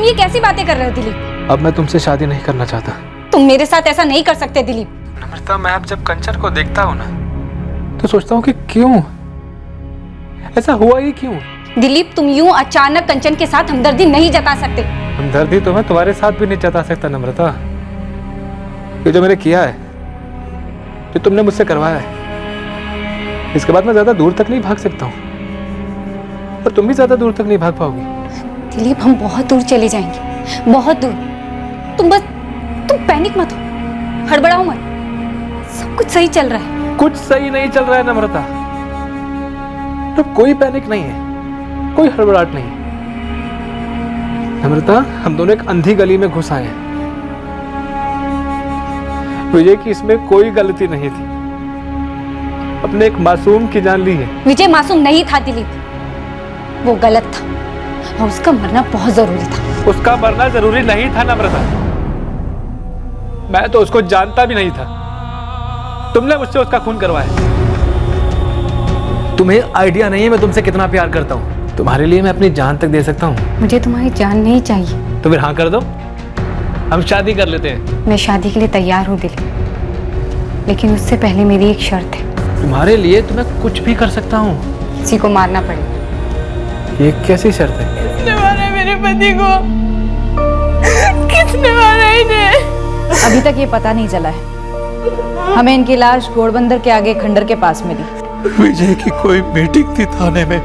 तुम ये कैसी बातें कर रहे हो दिलीप? अब मैं तुमसे शादी नहीं करना चाहता। तुम मेरे साथ ऐसा नहीं कर सकते दिलीप। नम्रता, मैं अब जब कंचन को देखता हूँ ना तो सोचता हूँ कि क्यों ऐसा हुआ ही क्यों। दिलीप, तुम यूं अचानक कंचन के साथ हमदर्दी नहीं जता सकते। हमदर्दी तो मैं तुम्हारे साथ भी नहीं जता सकता नम्रता। ये जो मैंने किया है, जो तुमने मुझसे करवाया है, इसके बाद मैं ज्यादा दूर तक नहीं भाग सकता हूँ और तुम भी ज्यादा दूर तक नहीं भाग पाओगी। दिलीप, हम बहुत दूर चले जाएंगे, बहुत दूर। तुम पैनिक मत हो, हड़बड़ाओ मत। सब कुछ सही चल रहा है। कुछ सही नहीं चल रहा है नम्रता। अब कोई पैनिक नहीं है, कोई हड़बड़ाहट नहीं है। नम्रता, हम दोनों एक अंधी गली में घुस आए हैं। विजय की इसमें कोई गलती नहीं थी। अपने एक मासूम की जान ली है। विजय मासूम नहीं था दिलीप, वो गलत था और उसका मरना बहुत जरूरी था। उसका मरना जरूरी नहीं था नम्रता। मैं तो उसको जानता भी नहीं था। तुमने मुझसे उसका खून करवाया। तुम्हें आइडिया नहीं है मैं तुमसे कितना प्यार करता हूँ। तुम्हारे लिए मैं अपनी जान तक दे सकता हूँ। मुझे तुम्हारी जान नहीं चाहिए। तो फिर हाँ कर दो, हम शादी कर लेते हैं। मैं शादी के लिए तैयार हूँ दिलीप, लेकिन उससे पहले मेरी एक शर्त है। तुम्हारे लिए तो मैं कुछ भी कर सकता हूँ। किसी को मारना पड़ेगा। ये कैसी शर्त है? किसने मारा मेरे पति को? किसने मारा इन्हें? अभी तक ये पता नहीं चला है। हमें इनकी लाश घोड़बंदर के आगे खंडर के पास मिली। विजय की कोई मीटिंग थी थाने में।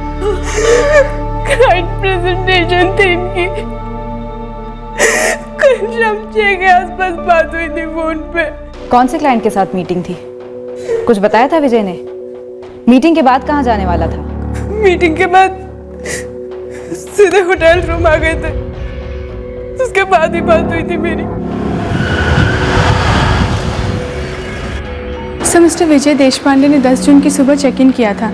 क्लाइंट प्रेजेंटेशन थी इनकी। कल शाम 6 के आसपास बात हुई थी फोन पे। कौन से क्लाइंट के साथ मीटिंग थी? कुछ बताया था विजय ने? मीटिंग के बाद कहाँ जाने वाला था? मीटिंग के बाद सीधे होटल रूम आ गए थे। उसके बाद ही बात हुई थी मेरी। सर, मिस्टर विजय देशपांडे ने 10 जून की सुबह चेक इन किया था।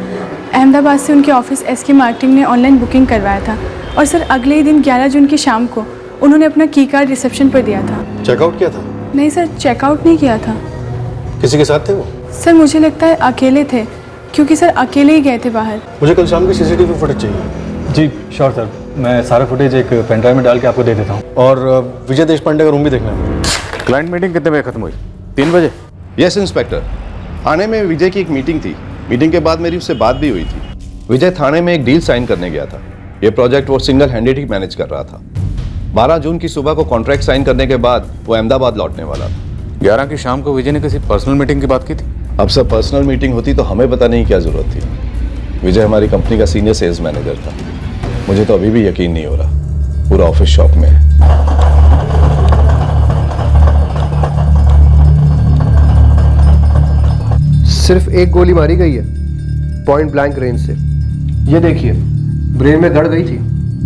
अहमदाबाद से उनके ऑफिस एसके मार्केटिंग ने ऑनलाइन बुकिंग करवाया था और सर अगले ही दिन 11 जून की शाम को उन्होंने अपना की कार्ड रिसेप्शन पर दिया था। चेकआउट किया था? नहीं सर, चेकआउट नहीं किया था। किसी के साथ थे वो? सर मुझे लगता है अकेले थे, क्योंकि सर अकेले ही गए थे बाहर। मुझे कल शाम की सीसीटीवी फुटेज चाहिए। जी श्योर सर, मैं सारा फुटेज एक पेन ड्राइव में डाल के आपको दे देता हूँ। और विजय देशपांडे का रूम भी देखना है। क्लाइंट मीटिंग कितने बजे खत्म हुई? 3 बजे? यस इंस्पेक्टर, थाने में विजय की एक मीटिंग थी। मीटिंग के बाद मेरी उससे बात भी हुई थी। विजय थाने में एक डील साइन करने गया था। ये प्रोजेक्ट वो सिंगल हैंडेड ही मैनेज कर रहा था। 12 जून की सुबह को कॉन्ट्रैक्ट साइन करने के बाद वो अहमदाबाद लौटने वाला था। 11 की शाम को विजय ने किसी पर्सनल मीटिंग की बात की थी? अब सब पर्सनल मीटिंग होती तो हमें पता नहीं क्या जरूरत थी। विजय हमारी कंपनी का सीनियर सेल्स मैनेजर था। मुझे तो अभी भी यकीन नहीं हो रहा। पूरा ऑफिस शॉप में है। सिर्फ एक गोली मारी गई है, पॉइंट ब्लैंक रेंज से। ये देखिए, ब्रेन में गड़ गई थी।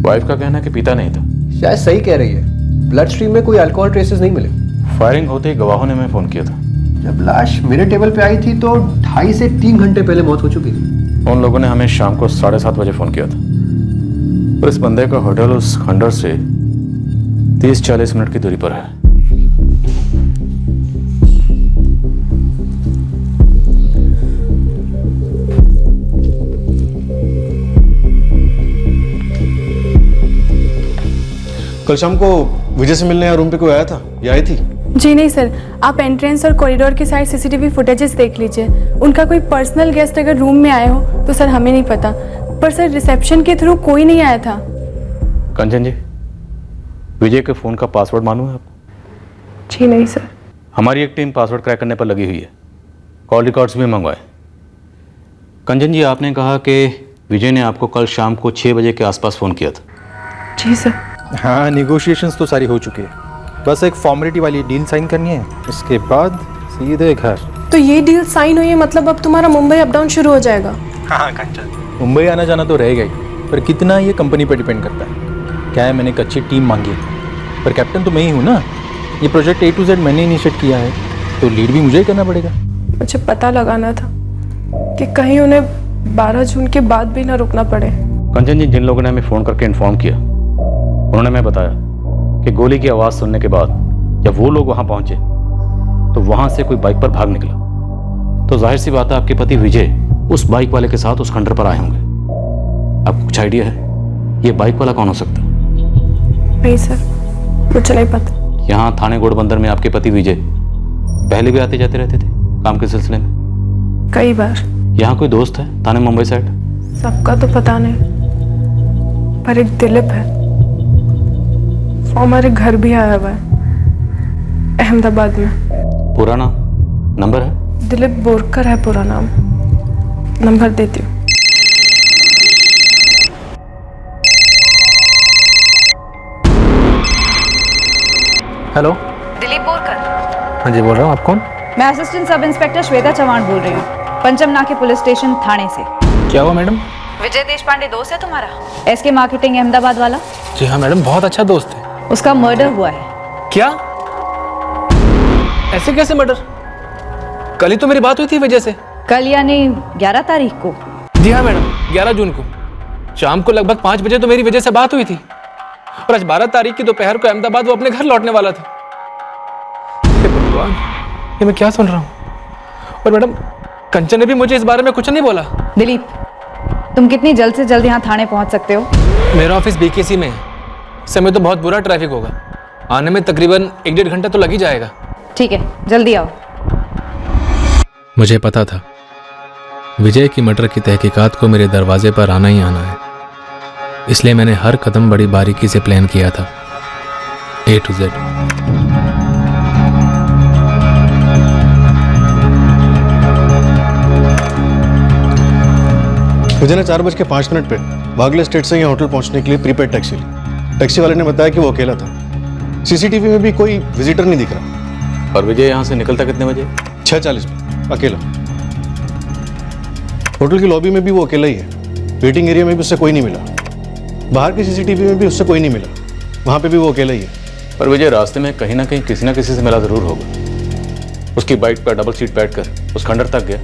वाइफ का कहना है कि पीता नहीं था। शायद सही कह रही है। ब्लड स्ट्रीम में कोई अल्कोहल ट्रेसेस नहीं मिले। फायरिंग होते ही गवाहों ने मैं फोन किया था। जब लाश मेरे टेबल पे आई थी तो 2.5 से 3 घंटे पहले मौत हो चुकी थी। उन लोगों ने हमें शाम को 7:30 बजे फोन किया था और इस बंदे का होटल उस खंडर से 30-40 मिनट की दूरी पर है। कल शाम को विजय से मिलने यहाँ रूम पे कोई आया था या आई थी? जी नहीं सर, आप एंट्रेंस और कॉरिडोर के साइड सीसीटीवी फुटेजेस देख लीजिए। उनका कोई पर्सनल गेस्ट अगर रूम में आए हो तो सर हमें नहीं पता, पर सर रिसेप्शन के थ्रू कोई नहीं आया था। कंचन जी, विजय के फोन का पासवर्ड मालूम है आपको? जी नहीं सर। हमारी एक टीम पासवर्ड क्रैक करने पर लगी हुई है। कॉल रिकॉर्ड्स भी मंगवाए। कंचन जी, आपने कहा कि विजय ने आपको कल शाम को 6 बजे के आसपास फ़ोन किया था। जी सर। हाँ, नेगोशिएशंस तो सारी हो चुकी है। बस एक फॉर्मेलिटी वाली डील साइन करनी है, उसके बाद सीधे घर। तो ये डील साइन हुई है, मतलब अब तुम्हारा मुंबई अप डाउन शुरू हो जाएगा? हाँ कंचन, मुंबई आना जाना तो रहेगा ही, पर कितना ये कंपनी पर डिपेंड करता है। क्या है, मैंने एक अच्छी टीम मांगी है, पर कैप्टन तो मैं ही हूँ ना। ये प्रोजेक्ट A to Z मैंने इनिशिएट किया है, तो लीड भी मुझे ही करना पड़ेगा। मुझे पता लगाना था कि कहीं उन्हें 12 जून के बाद भी ना रुकना पड़े। कंचन जी, जिन लोगों ने हमें फ़ोन करके इन्फॉर्म किया, उन्होंने हमें बताया कि गोली की आवाज़ सुनने के बाद जब वो लोग वहाँ पहुँचे तो वहाँ से कोई बाइक पर भाग निकला। तो जाहिर सी बात है, आपके पति विजय उस बाइक वाले के साथ उस खंडर पर आए होंगे। आपको कुछ आइडिया है ये बाइक वाला कौन हो सकता है? नहीं सर, मुझे नहीं पता। यहाँ थाने घोड़बंदर में आपके पति विजय पहले भी आते जाते रहते थे काम के सिलसिले में? कई बार। यहाँ कोई दोस्त है थाने मुंबई साइड? सबका तो पता नहीं, पर एक दिलीप है, वो हमारे घर भी आया हुआ है अहमदाबाद में। पूरा नाम नंबर है? दिलीप बोरकर है पूरा नाम, नंबर देती हूँ। हेलो, दिलीप बोरकर। हाँ जी बोल रहा हूँ। आप कौन? मैं assistant sub inspector Shweta Chauhan बोल रही हूँ, पंचम नाके पुलिस स्टेशन थाने से। क्या हुआ मैडम? विजय देशपांडे दोस्त है तुम्हारा, एसके मार्केटिंग अहमदाबाद वाला? जी हाँ मैडम, बहुत अच्छा दोस्त है। उसका मर्डर हुआ है। क्या? ऐसे कैसे मर्डर? कल ही तो मेरी बात हुई थी विजय से। कल यानी 11 तारीख को? जी हाँ मैडम, 11 जून को शाम को लगभग 5 बजे तो मेरी विजय से बात हुई थी, और आज 12 तारीख की दोपहर को अहमदाबाद वो अपने घर लौटने वाला था। हे भगवान, ये मैं क्या सुन रहा हूँ? और मैडम, कंचन ने भी मुझे इस बारे में कुछ नहीं बोला। दिलीप, तुम कितनी जल्द से जल्द यहाँ थाने पहुँच सकते हो? मेरा ऑफिस बीकेसी में है, इस समय तो बहुत बुरा ट्रैफिक होगा, आने में तकरीबन 1-1.5 घंटा तो लग ही जाएगा। ठीक है, जल्दी आओ। मुझे पता था विजय की मर्डर की तहकीकात को मेरे दरवाजे पर आना ही आना है, इसलिए मैंने हर कदम बड़ी बारीकी से प्लान किया था, A to Z। विजय ने 4:05 पे बागले स्टेट से यहाँ होटल पहुंचने के लिए प्रीपेड टैक्सी ली। टैक्सी वाले ने बताया कि वो अकेला था, सीसीटीवी में भी कोई विजिटर नहीं दिख रहा। और विजय यहाँ से निकलता कितने बजे? 6:40 पे अकेला। होटल की लॉबी में भी वो अकेला ही है, वेटिंग एरिया में भी उससे कोई नहीं मिला, बाहर की सीसीटीवी में भी उससे कोई नहीं मिला, वहाँ पे भी वो अकेला ही है। पर विजय रास्ते में कहीं ना कहीं किसी ना किसी से मिला जरूर होगा। उसकी बाइक पर डबल सीट बैठकर उस खंडर तक गया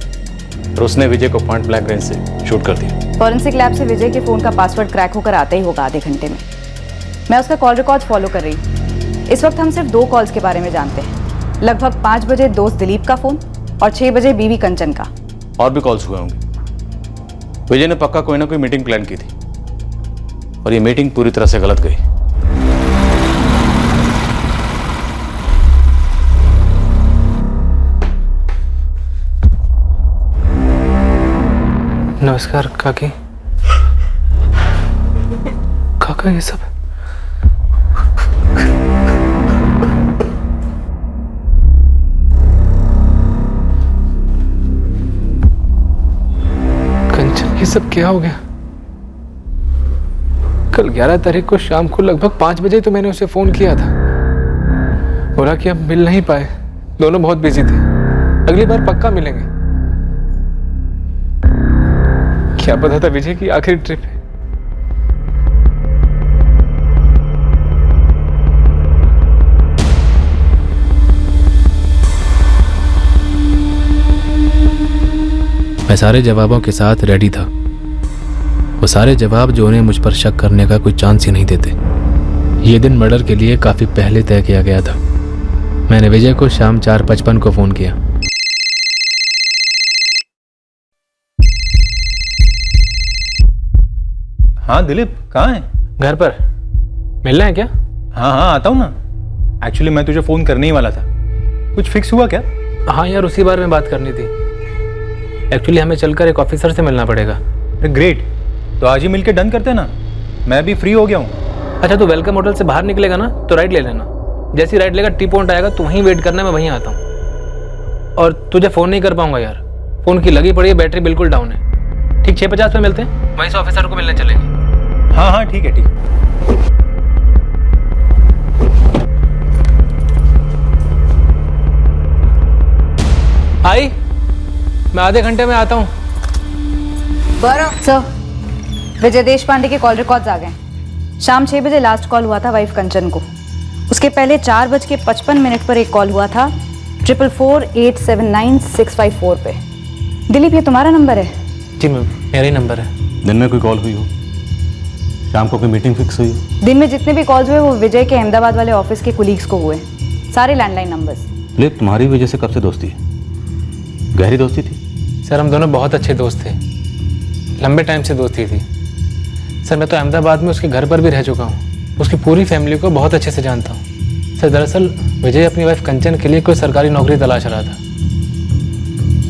और उसने विजय को पॉइंट ब्लैंक रेंज से शूट कर दिया। फॉरेंसिक लैब से विजय के फोन का पासवर्ड क्रैक होकर आता ही होगा आधे घंटे में। मैं उसका कॉल रिकॉर्ड फॉलो कर रही हूँ। इस वक्त हम सिर्फ 2 कॉल्स के बारे में जानते हैं, लगभग 5 बजे दोस्त दिलीप का फोन और 6 बजे बीवी कंचन का। और भी कॉल्स हुए होंगे। विजय ने पक्का कोई ना कोई मीटिंग प्लान की थी, और ये मीटिंग पूरी तरह से गलत गई। नमस्कार काकी। काका ये सब कंचन, ये सब क्या हो गया? कल 11 तारीख को शाम को लगभग 5 बजे तो मैंने उसे फोन किया था, बोला कि हम मिल नहीं पाए, दोनों बहुत बिजी थे, अगली बार पक्का मिलेंगे। क्या पता था विजय की आखिरी ट्रिप है। मैं सारे जवाबों के साथ रेडी था, वो सारे जवाब जो उन्हें मुझ पर शक करने का कोई चांस ही नहीं देते। ये दिन मर्डर के लिए काफी पहले तय किया गया था। मैंने विजय को शाम 4:55 को फोन किया। हाँ दिलीप, कहाँ है? घर पर। मिलना है क्या? हाँ हाँ, आता हूँ ना। एक्चुअली मैं तुझे फ़ोन करने ही वाला था। कुछ फिक्स हुआ क्या? हाँ यार, उसी बारे में बात करनी थी। एक्चुअली हमें चलकर एक ऑफिसर से मिलना पड़ेगा। ग्रेट, तो आज ही मिलके डन करते हैं ना, मैं भी फ्री हो गया हूँ। अच्छा, तो वेलकम होटल से बाहर निकलेगा ना तो राइट ले लेना, जैसी राइट लेगा टी पॉइंट आएगा तो वहीं वेट करना, मैं वहीं आता हूँ। और तुझे फ़ोन नहीं कर पाऊंगा यार, फ़ोन की लगी पड़ी है, बैटरी बिल्कुल डाउन है। ठीक 6:50 में मिलते हैं, वहीं से ऑफिसर को मिलने चलेंगे। हाँ हाँ ठीक है, ठीक। आई, मैं आधे घंटे में आता हूँ। सर, विजय देशपांडे के कॉल रिकॉर्ड्स आ गए। शाम 6 बजे लास्ट कॉल हुआ था वाइफ कंचन को। उसके पहले 4:55 पर एक कॉल हुआ था 444-879-654 पे। दिलीप, ये तुम्हारा नंबर है? जी मैम, मेरा ही नंबर है। दिन में कोई कॉल हुई हो? शाम को कोई मीटिंग फिक्स हुई? दिन में जितने भी कॉल्स हुए वो विजय के अहमदाबाद वाले ऑफिस के कुलीग्स को हुए, सारे लैंडलाइन नंबर्स। लेकिन तुम्हारी वजह से कब से दोस्ती है? गहरी दोस्ती थी? सर, हम दोनों बहुत अच्छे दोस्त थे, लंबे टाइम से दोस्ती थी। सर, मैं तो अहमदाबाद में उसके घर पर भी रह चुका हूँ। उसकी पूरी फैमिली को बहुत अच्छे से जानता हूँ। सर दरअसल विजय अपनी वाइफ कंचन के लिए कोई सरकारी नौकरी तलाश रहा था।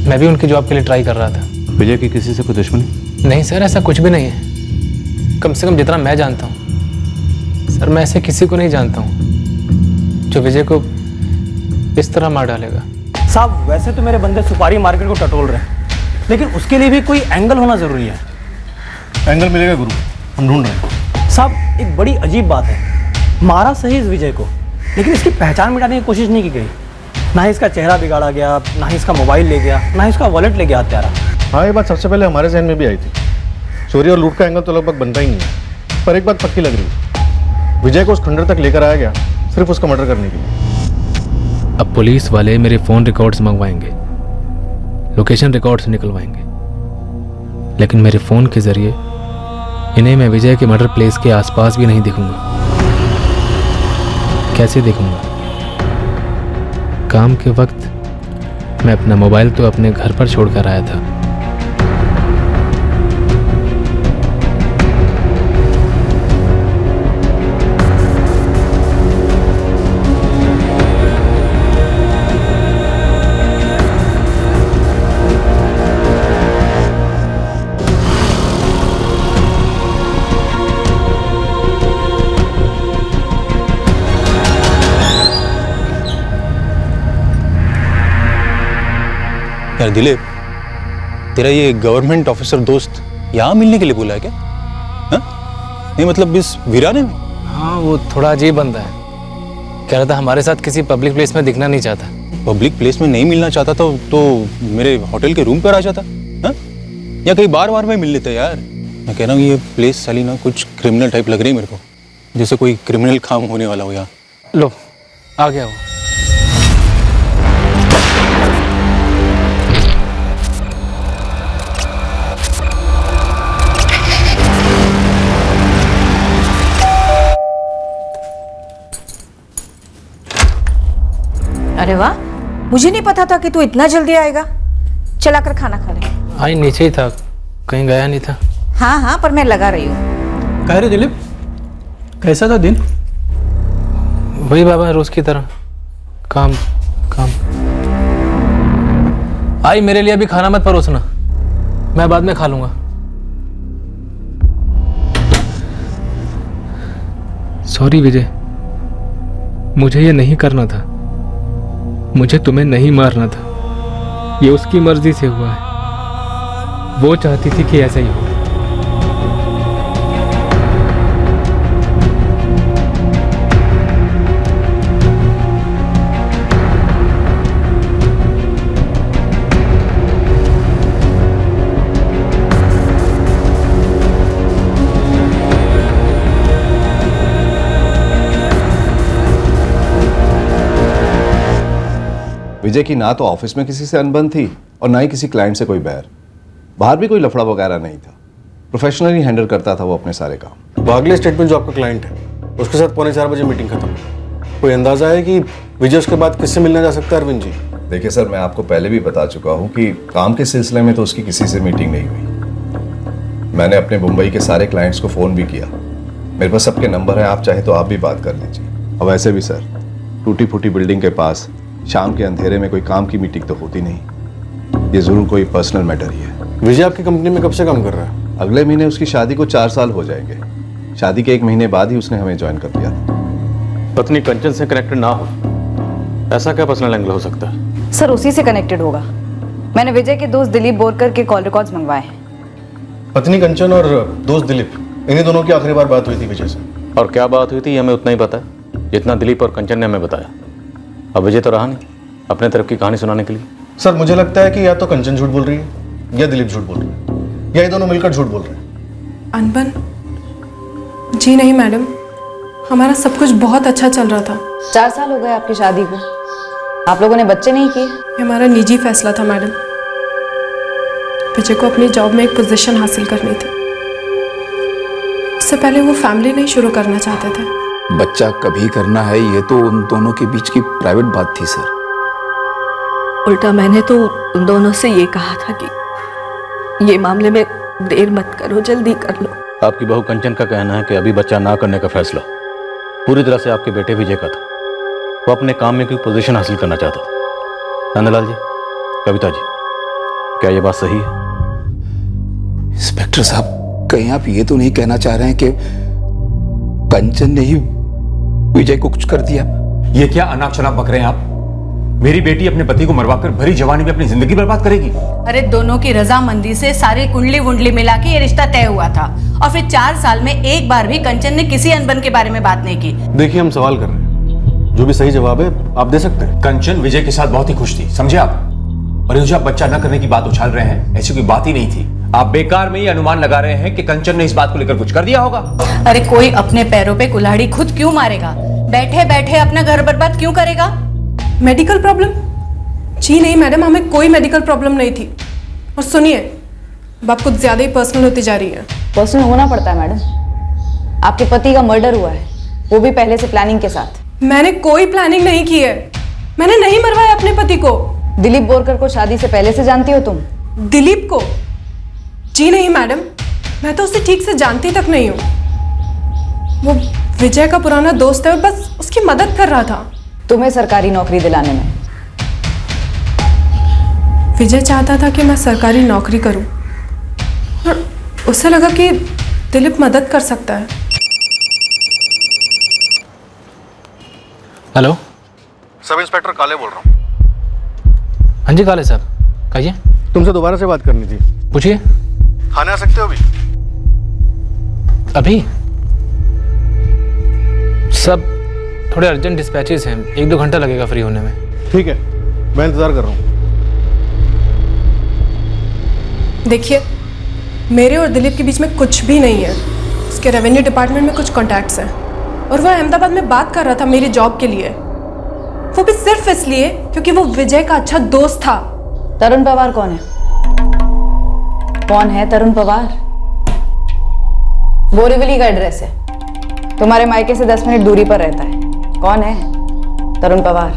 मैं भी उनकी जॉब के लिए ट्राई कर रहा था। विजय की किसी से कोई दुश्मनी? नहीं सर, ऐसा कुछ भी नहीं है। कम से कम जितना मैं जानता हूँ सर, मैं ऐसे किसी को नहीं जानता हूँ जो विजय को इस तरह मार डालेगा। साहब वैसे तो मेरे बंदे सुपारी मार्केट को टटोल रहे हैं, लेकिन उसके लिए भी कोई एंगल होना जरूरी है। एंगल मिलेगा गुरु, हम ढूंढ रहे हैं। साहब एक बड़ी अजीब बात है, मारा सही इस विजय को, लेकिन इसकी पहचान मिटाने की कोशिश नहीं की गई। ना ही इसका चेहरा बिगाड़ा गया, ना ही इसका मोबाइल ले गया, ना ही इसका वॉलेट ले गया हत्यारा। हाँ, ये बात सबसे पहले हमारे जहन में भी आई थी। चोरी और लूट का एंगल तो लगभग बनता ही नहीं है, पर एक बात पक्की लग रही है, विजय को उस खंडर तक लेकर आया गया सिर्फ उसका मर्डर करने के लिए। अब पुलिस वाले मेरे फ़ोन रिकॉर्ड्स मंगवाएंगे, लोकेशन रिकॉर्ड्स निकलवाएंगे, लेकिन मेरे फ़ोन के ज़रिए इन्हें मैं विजय के मर्डर प्लेस के आसपास भी नहीं दिखूंगा। कैसे दिखूंगा? काम के वक्त मैं अपना मोबाइल तो अपने घर पर छोड़कर आया था। यार दिलीप, तेरा ये गवर्नमेंट ऑफिसर दोस्त यहाँ मिलने के लिए बोला है क्या? हाँ? नहीं मतलब इस वीराने में? हाँ, वो थोड़ा अजीब बंदा है। कह रहा था हमारे साथ किसी पब्लिक प्लेस में दिखना नहीं चाहता। पब्लिक प्लेस में नहीं मिलना चाहता था तो मेरे होटल के रूम पर आ जाता। हाँ? या कहीं बार में मिल लेता यार। मैं कह रहा हूँ ये प्लेस साली ना कुछ क्रिमिनल टाइप लग रही है मेरे को, जैसे कोई क्रिमिनल काम होने वाला हो यहाँ। लो आ गया वो। अरे वाह, मुझे नहीं पता था कि तू इतना जल्दी आएगा। चला कर खाना खा ले। आई नीचे ही था, कहीं गया नहीं था। हाँ हाँ, पर मैं लगा रही हूँ। कह रहे दिलीप, कैसा था दिन? वही बाबा, रोज की तरह काम काम। आई मेरे लिए अभी खाना मत परोसना, मैं बाद में खा लूंगा। सॉरी विजय, मुझे ये नहीं करना था। मुझे तुम्हें नहीं मारना था। ये उसकी मर्जी से हुआ है। वो चाहती थी कि ऐसा ही हो। विजय की ना तो ऑफिस में किसी से अनबन थी और ना ही किसी क्लाइंट से कोई बैर। बाहर भी कोई लफड़ा वगैरह नहीं था। प्रोफेशनली हैंडल करता था वो अपने सारे काम। बागले स्टेट में जो आपका क्लाइंट है, उसके साथ 3:45 बजे मीटिंग खत्म। कोई अंदाजा है कि विजय उसके बाद किससे मिलने जा सकता है? अरविंद जी देखिए सर, मैं आपको पहले भी बता चुका हूँ कि काम के सिलसिले में तो उसकी किसी से मीटिंग नहीं हुई। मैंने अपने मुंबई के सारे क्लाइंट्स को फ़ोन भी किया। मेरे पास सबके नंबर हैं, आप चाहे तो आप भी बात कर लीजिए। अब वैसे भी सर, टूटी फूटी बिल्डिंग के पास शाम के अंधेरे में कोई काम की मीटिंग तो होती नहीं। ये जरूर कोई पर्सनल मैटर ही है। विजय आपकी कंपनी में कब से काम कर रहा है? अगले महीने उसकी शादी को 4 साल हो जाएंगे। शादी के 1 महीने बाद ही उसने हमें ज्वाइन कर दिया था। पत्नी कंचन से कनेक्टेड ना हो, ऐसा क्या पर्सनल एंगल हो सकता है? सर उसी से कनेक्टेड होगा। मैंने विजय के दोस्त दिलीप बोरकर के कॉल रिकॉर्ड्स मंगवाए हैं। पत्नी कंचन और दोस्त दिलीप, इन्हीं दोनों की आखिरी बार बात हुई थी विजय से। और क्या बात हुई थी हमें उतना ही पता है जितना दिलीप और कंचन ने हमें बताया। अब विजय तो रहा नहीं अपने तरफ की कहानी सुनाने के लिए। सर मुझे लगता है कि या तो कंचन झूठ बोल रही है या दिलीप झूठ बोल रही है, या ये दोनों मिलकर झूठ बोल रहे हैं। अनबन? जी नहीं मैडम, हमारा सब कुछ बहुत अच्छा चल रहा था। 4 साल हो गए आपकी शादी को, आप लोगों ने बच्चे नहीं किए। ये हमारा निजी फैसला था मैडम। विजय को अपनी जॉब में एक पोजीशन हासिल करनी थी। उससे पहले वो फैमिली नहीं शुरू करना चाहते थे। बच्चा कभी करना है, ये तो उन दोनों के बीच की प्राइवेट बात थी सर। उल्टा मैंने तो उन दोनों से ये कहा था कि ये मामले में देर मत करो, जल्दी कर लो। आपकी बहू कंचन का कहना है कि अभी बच्चा ना करने का फैसला पूरी तरह से आपके बेटे विजय का था। वो अपने काम में कोई पोजीशन हासिल करना चाहता था। नंदलाल जी, कविता जी, क्या ये बात सही है? इंस्पेक्टर साहब, कहीं आप ये तो नहीं कहना चाह रहे हैं कि कंचन ने ही विजय को कुछ कर दिया? ये क्या अनाप शनाप बक रहे हैं आप? मेरी बेटी अपने पति को मरवाकर भरी जवानी में अपनी जिंदगी बर्बाद करेगी? अरे दोनों की रजामंदी से सारे कुंडली वुंडली मिला के ये रिश्ता तय हुआ था, और फिर 4 साल में एक बार भी कंचन ने किसी अनबन के बारे में बात नहीं की। देखिए, हम सवाल कर रहे हैं, जो भी सही जवाब है आप दे सकते हैं। कंचन विजय के साथ बहुत ही खुश थी, समझे आप? और ये जो आप बच्चा न करने की बात उछाल रहे हैं, ऐसी कोई बात ही नहीं थी। आप बेकार में ही अनुमान लगा रहे हैं कि कंचन ने इस बात को लेकर कुछ कर दिया होगा। अरे कोई अपने पैरों पे कुल्हाड़ी खुद क्यों मारेगा? बैठे बैठे अपना घर बर्बाद क्यों करेगा? Medical problem? जी नहीं मैडम, हमें कोई मेडिकल प्रॉब्लम नहीं थी। और सुनिए, बात कुछ ज्यादा ही पर्सनल होती जा रही है। पर्सनल होना पड़ता है मैडम। आपके पति का मर्डर हुआ है, वो भी पहले से प्लानिंग के साथ। मैंने कोई प्लानिंग नहीं की है। मैंने नहीं मरवाया अपने पति को। दिलीप बोरकर को शादी से पहले से जानती हो तुम? दिलीप को? जी नहीं मैडम, मैं तो उसे ठीक से जानती तक नहीं हूँ। वो विजय का पुराना दोस्त है और बस उसकी मदद कर रहा था। तुम्हें सरकारी नौकरी दिलाने में? विजय चाहता था कि मैं सरकारी नौकरी करूं, और उसे लगा कि दिलीप मदद कर सकता है। हेलो, सब इंस्पेक्टर काले बोल रहा हूँ। हाँ जी काले साहब, कहिए। तुमसे दोबारा से बात करनी थी। पूछिए। थाने आ सकते हो अभी? अभी सब थोड़े अर्जेंट डिस्पैचेस हैं, 1-2 घंटा लगेगा फ्री होने में। ठीक है, मैं इंतजार कर रहा हूँ। देखिए, मेरे और दिलीप के बीच में कुछ भी नहीं है। उसके रेवेन्यू डिपार्टमेंट में कुछ कॉन्टैक्ट्स हैं, और वह अहमदाबाद में बात कर रहा था मेरी जॉब के लिए, वो भी सिर्फ इसलिए क्योंकि वो विजय का अच्छा दोस्त था। तरुण पवार कौन है? कौन है तरुण पवार? बोरीवली का एड्रेस है, तुम्हारे मायके से 10 मिनट दूरी पर रहता है। कौन है तरुण पवार?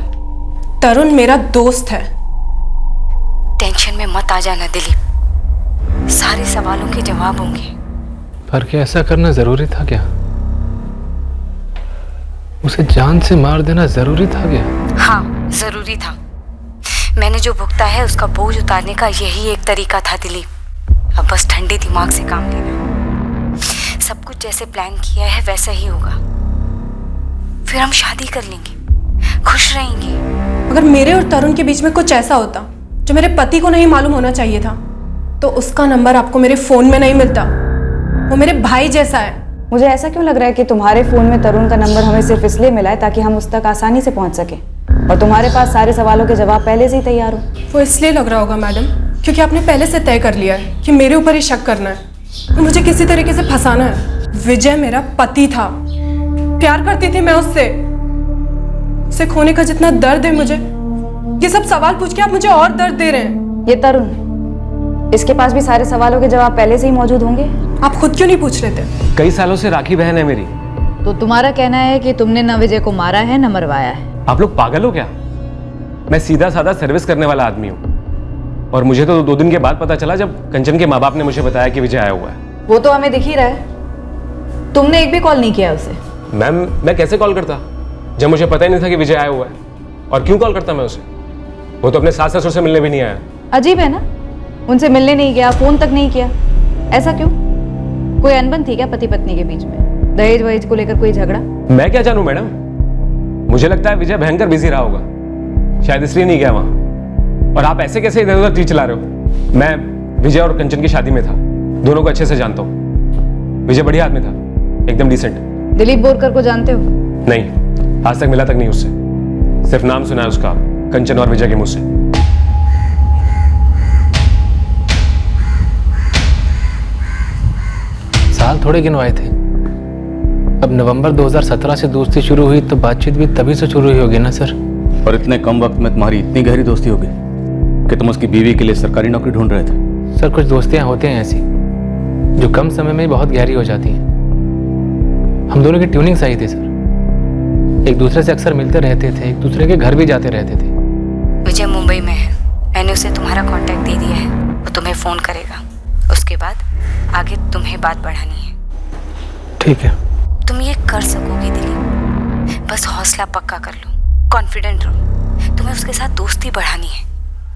तरुण मेरा दोस्त है। टेंशन में मत आ जाना दिलीप, सारे सवालों के जवाब होंगे। पर क्या ऐसा करना जरूरी था क्या? उसे जान से मार देना जरूरी था क्या? हाँ, जरूरी था। मैंने जो भुगता है उसका बोझ उतारने का यही एक तरीका था दिलीप। अब बस ठंडे दिमाग से काम लेना। सब कुछ जैसे प्लान किया है वैसा ही होगा, फिर हम शादी कर लेंगे, खुश रहेंगे। अगर मेरे और तरुण के बीच में कुछ ऐसा होता जो मेरे पति को नहीं मालूम होना चाहिए था, तो उसका नंबर आपको मेरे फोन में नहीं मिलता। वो मेरे भाई जैसा है। मुझे ऐसा क्यों लग रहा है कि तुम्हारे फोन में तरुण का नंबर हमें सिर्फ इसलिए मिला है ताकि हम उस तक आसानी से पहुंच सके, और तुम्हारे पास सारे सवालों के जवाब पहले से ही तैयार हो। वो इसलिए लग रहा होगा मैडम क्योंकि आपने पहले से तय कर लिया है कि मेरे ऊपर ही शक करना है और मुझे किसी तरीके से फंसाना है। विजय मेरा पति था, प्यार करती थी मैं उससे। उसे खोने का जितना दर्द है मुझे, ये सब सवाल पूछ के आप मुझे और दर्द दे रहे हैं। ये तरुण, इसके पास भी सारे सवालों के जवाब पहले से ही मौजूद होंगे। आप खुद क्यों नहीं पूछ रहे थे? कई सालों से राखी बहन है मेरी। तो तुम्हारा कहना है कि तुमने न विजय को मारा है न मरवाया है। आप लोग पागल हो क्या? मैं सीधा साधा सर्विस करने वाला आदमी हूँ, और मुझे तो 2 दिन के बाद पता चला जब कंचन के माँ बाप ने मुझे बताया कि विजय आया हुआ है। वो तो हमें दिख ही रहा है, तुमने एक भी कॉल नहीं किया उसे। मैम, मैं कैसे कॉल करता जब मुझे पता ही नहीं था कि विजय आया हुआ है? और क्यों कॉल करता मैं उसे? वो तो अपने सास ससुर से मिलने भी नहीं आया। अजीब है ना, उनसे मिलने नहीं गया, फोन तक नहीं किया। ऐसा क्यों? कोई अनबन थी क्या पति पत्नी के बीच में? दहेज वहेज को लेकर कोई झगड़ा? मैं क्या जानूं मैडम, मुझे लगता है विजय भयंकर बिजी रहा होगा, शायद इसलिए नहीं गया वहां। और आप ऐसे कैसे इधर उधर तीर चला रहे हो? मैं विजय और कंचन की शादी में था, दोनों को अच्छे से जानता हूँ। विजय बढ़िया आदमी था, एकदम डिसेंट। दिलीप बोरकर को जानते हो? नहीं, आज तक मिला तक नहीं उससे, सिर्फ नाम सुना है उसका कंचन और विजय के मुंह से। साल थोड़े गिनवाए थे। अब नवंबर 2017 से दोस्ती शुरू हुई तो बातचीत भी तभी से शुरू हुई होगी ना सर। और इतने कम वक्त में तुम्हारी इतनी गहरी दोस्ती होगी कि तुम उसकी बीवी के लिए सरकारी नौकरी ढूंढ रहे थे। सर, कुछ दोस्तियां होती हैं ऐसी जो कम समय में बहुत गहरी हो जाती हैं। हम दोनों की ट्यूनिंग सही थी सर, एक दूसरे से अक्सर मिलते रहते थे, एक दूसरे के घर भी जाते रहते थे। विजय मुंबई में है, मैंने उसे तुम्हारा कांटेक्ट दे दिया है, वो तुम्हें फोन करेगा। उसके बाद आगे तुम्हें बात बढ़ानी है। ठीक है। तुम ये कर सकोगे दिलीप, बस हौसला पक्का कर लो, कॉन्फिडेंट रहो। तुम्हें उसके साथ दोस्ती बढ़ानी है,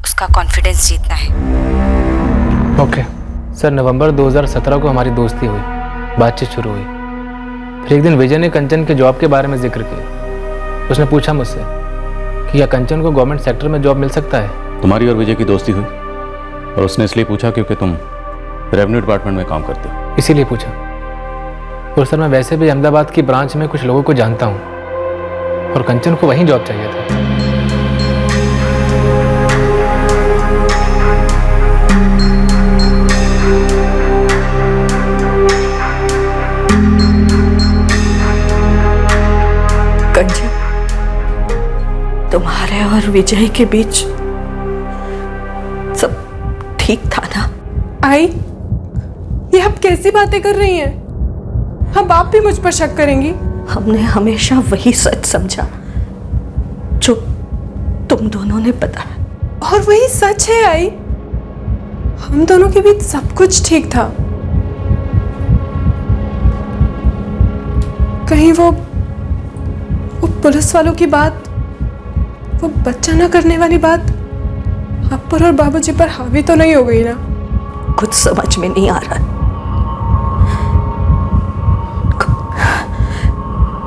उसका कॉन्फिडेंस जीतना है। ओके सर, नवंबर 2017 को हमारी दोस्ती हुई, बातचीत शुरू हुई। फिर एक दिन विजय ने कंचन के जॉब के बारे में जिक्र किया। उसने पूछा मुझसे कि क्या कंचन को गवर्नमेंट सेक्टर में जॉब मिल सकता है। तुम्हारी और विजय की दोस्ती हुई और उसने इसलिए पूछा क्योंकि तुम रेवेन्यू डिपार्टमेंट में काम करते हो। इसीलिए पूछा। और सर मैं वैसे भी अहमदाबाद की ब्रांच में कुछ लोगों को जानता हूँ और कंचन को वहीं जॉब चाहिए था। कंचन, तुम्हारे और विजय के बीच सब ठीक था ना? आई, ये आप कैसी बातें कर रही हैं? अब आप भी मुझ पर शक करेंगी? हमने हमेशा वही सच समझा जो तुम दोनों ने बताया। और वही सच है आई, हम दोनों के बीच सब कुछ ठीक था। कहीं वो पुलिस वालों की बात, वो बच्चा ना करने वाली बात आप पर और बाबूजी पर हावी तो नहीं हो गई ना? कुछ समझ में नहीं आ रहा।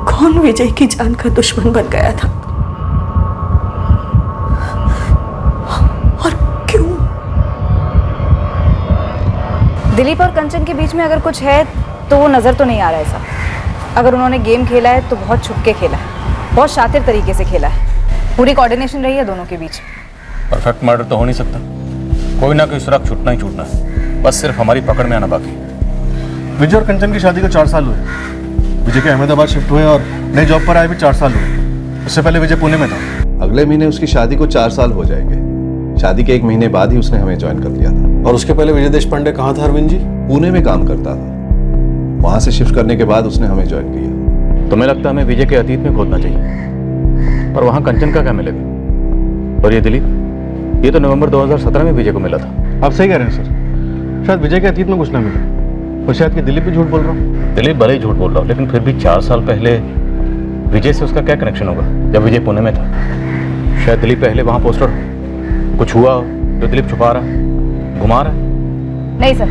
कौन विजय की जान का दुश्मन बन गया था और क्यों? दिलीप और कंचन के बीच में अगर कुछ है तो वो नजर तो नहीं आ रहा है ऐसा। अगर उन्होंने गेम खेला है तो बहुत छुप के खेला है, बहुत शातिर तरीके से खेला है। पूरी कोऑर्डिनेशन रही है दोनों के बीच। परफेक्ट मर्डर तो हो नहीं सकता, कोई ना कोई सुराग छूटना ही छूटना है, बस सिर्फ हमारी पकड़ में आना बाकी है। विजय और कंचन की शादी को 4 साल हुए। विजय के अहमदाबाद शिफ्ट हुए और नई जॉब पर आए भी 4 साल हुए। उससे पहले विजय पुणे में था। अगले महीने उसकी शादी को 4 साल हो जाएंगे। शादी के 1 महीने बाद ही उसने हमें ज्वाइन कर लिया था। और उसके पहले विजय देशपांडे कहाँ था अरविंद जी? पुणे में काम करता था, वहां से शिफ्ट करने के बाद उसने हमें ज्वाइन किया। तुम्हें लगता है हमें विजय के अतीत में खोदना चाहिए, और वहाँ कंचन का क्या मिलेगा? और ये दिलीप, ये तो नवंबर 2017 में विजय को मिला था। आप सही कह रहे हैं सर, शायद विजय के अतीत में कुछ ना मिला, और शायद कि दिलीप भी झूठ बोल रहा हूँ। दिलीप भले ही झूठ बोल रहा हो, लेकिन फिर भी 4 साल पहले विजय से उसका क्या कनेक्शन होगा जब विजय पुणे में था? शायद दिलीप पहले वहाँ पोस्टर हो, कुछ हुआ हो जो दिलीप छुपा रहा, घुमा रहा। नहीं सर,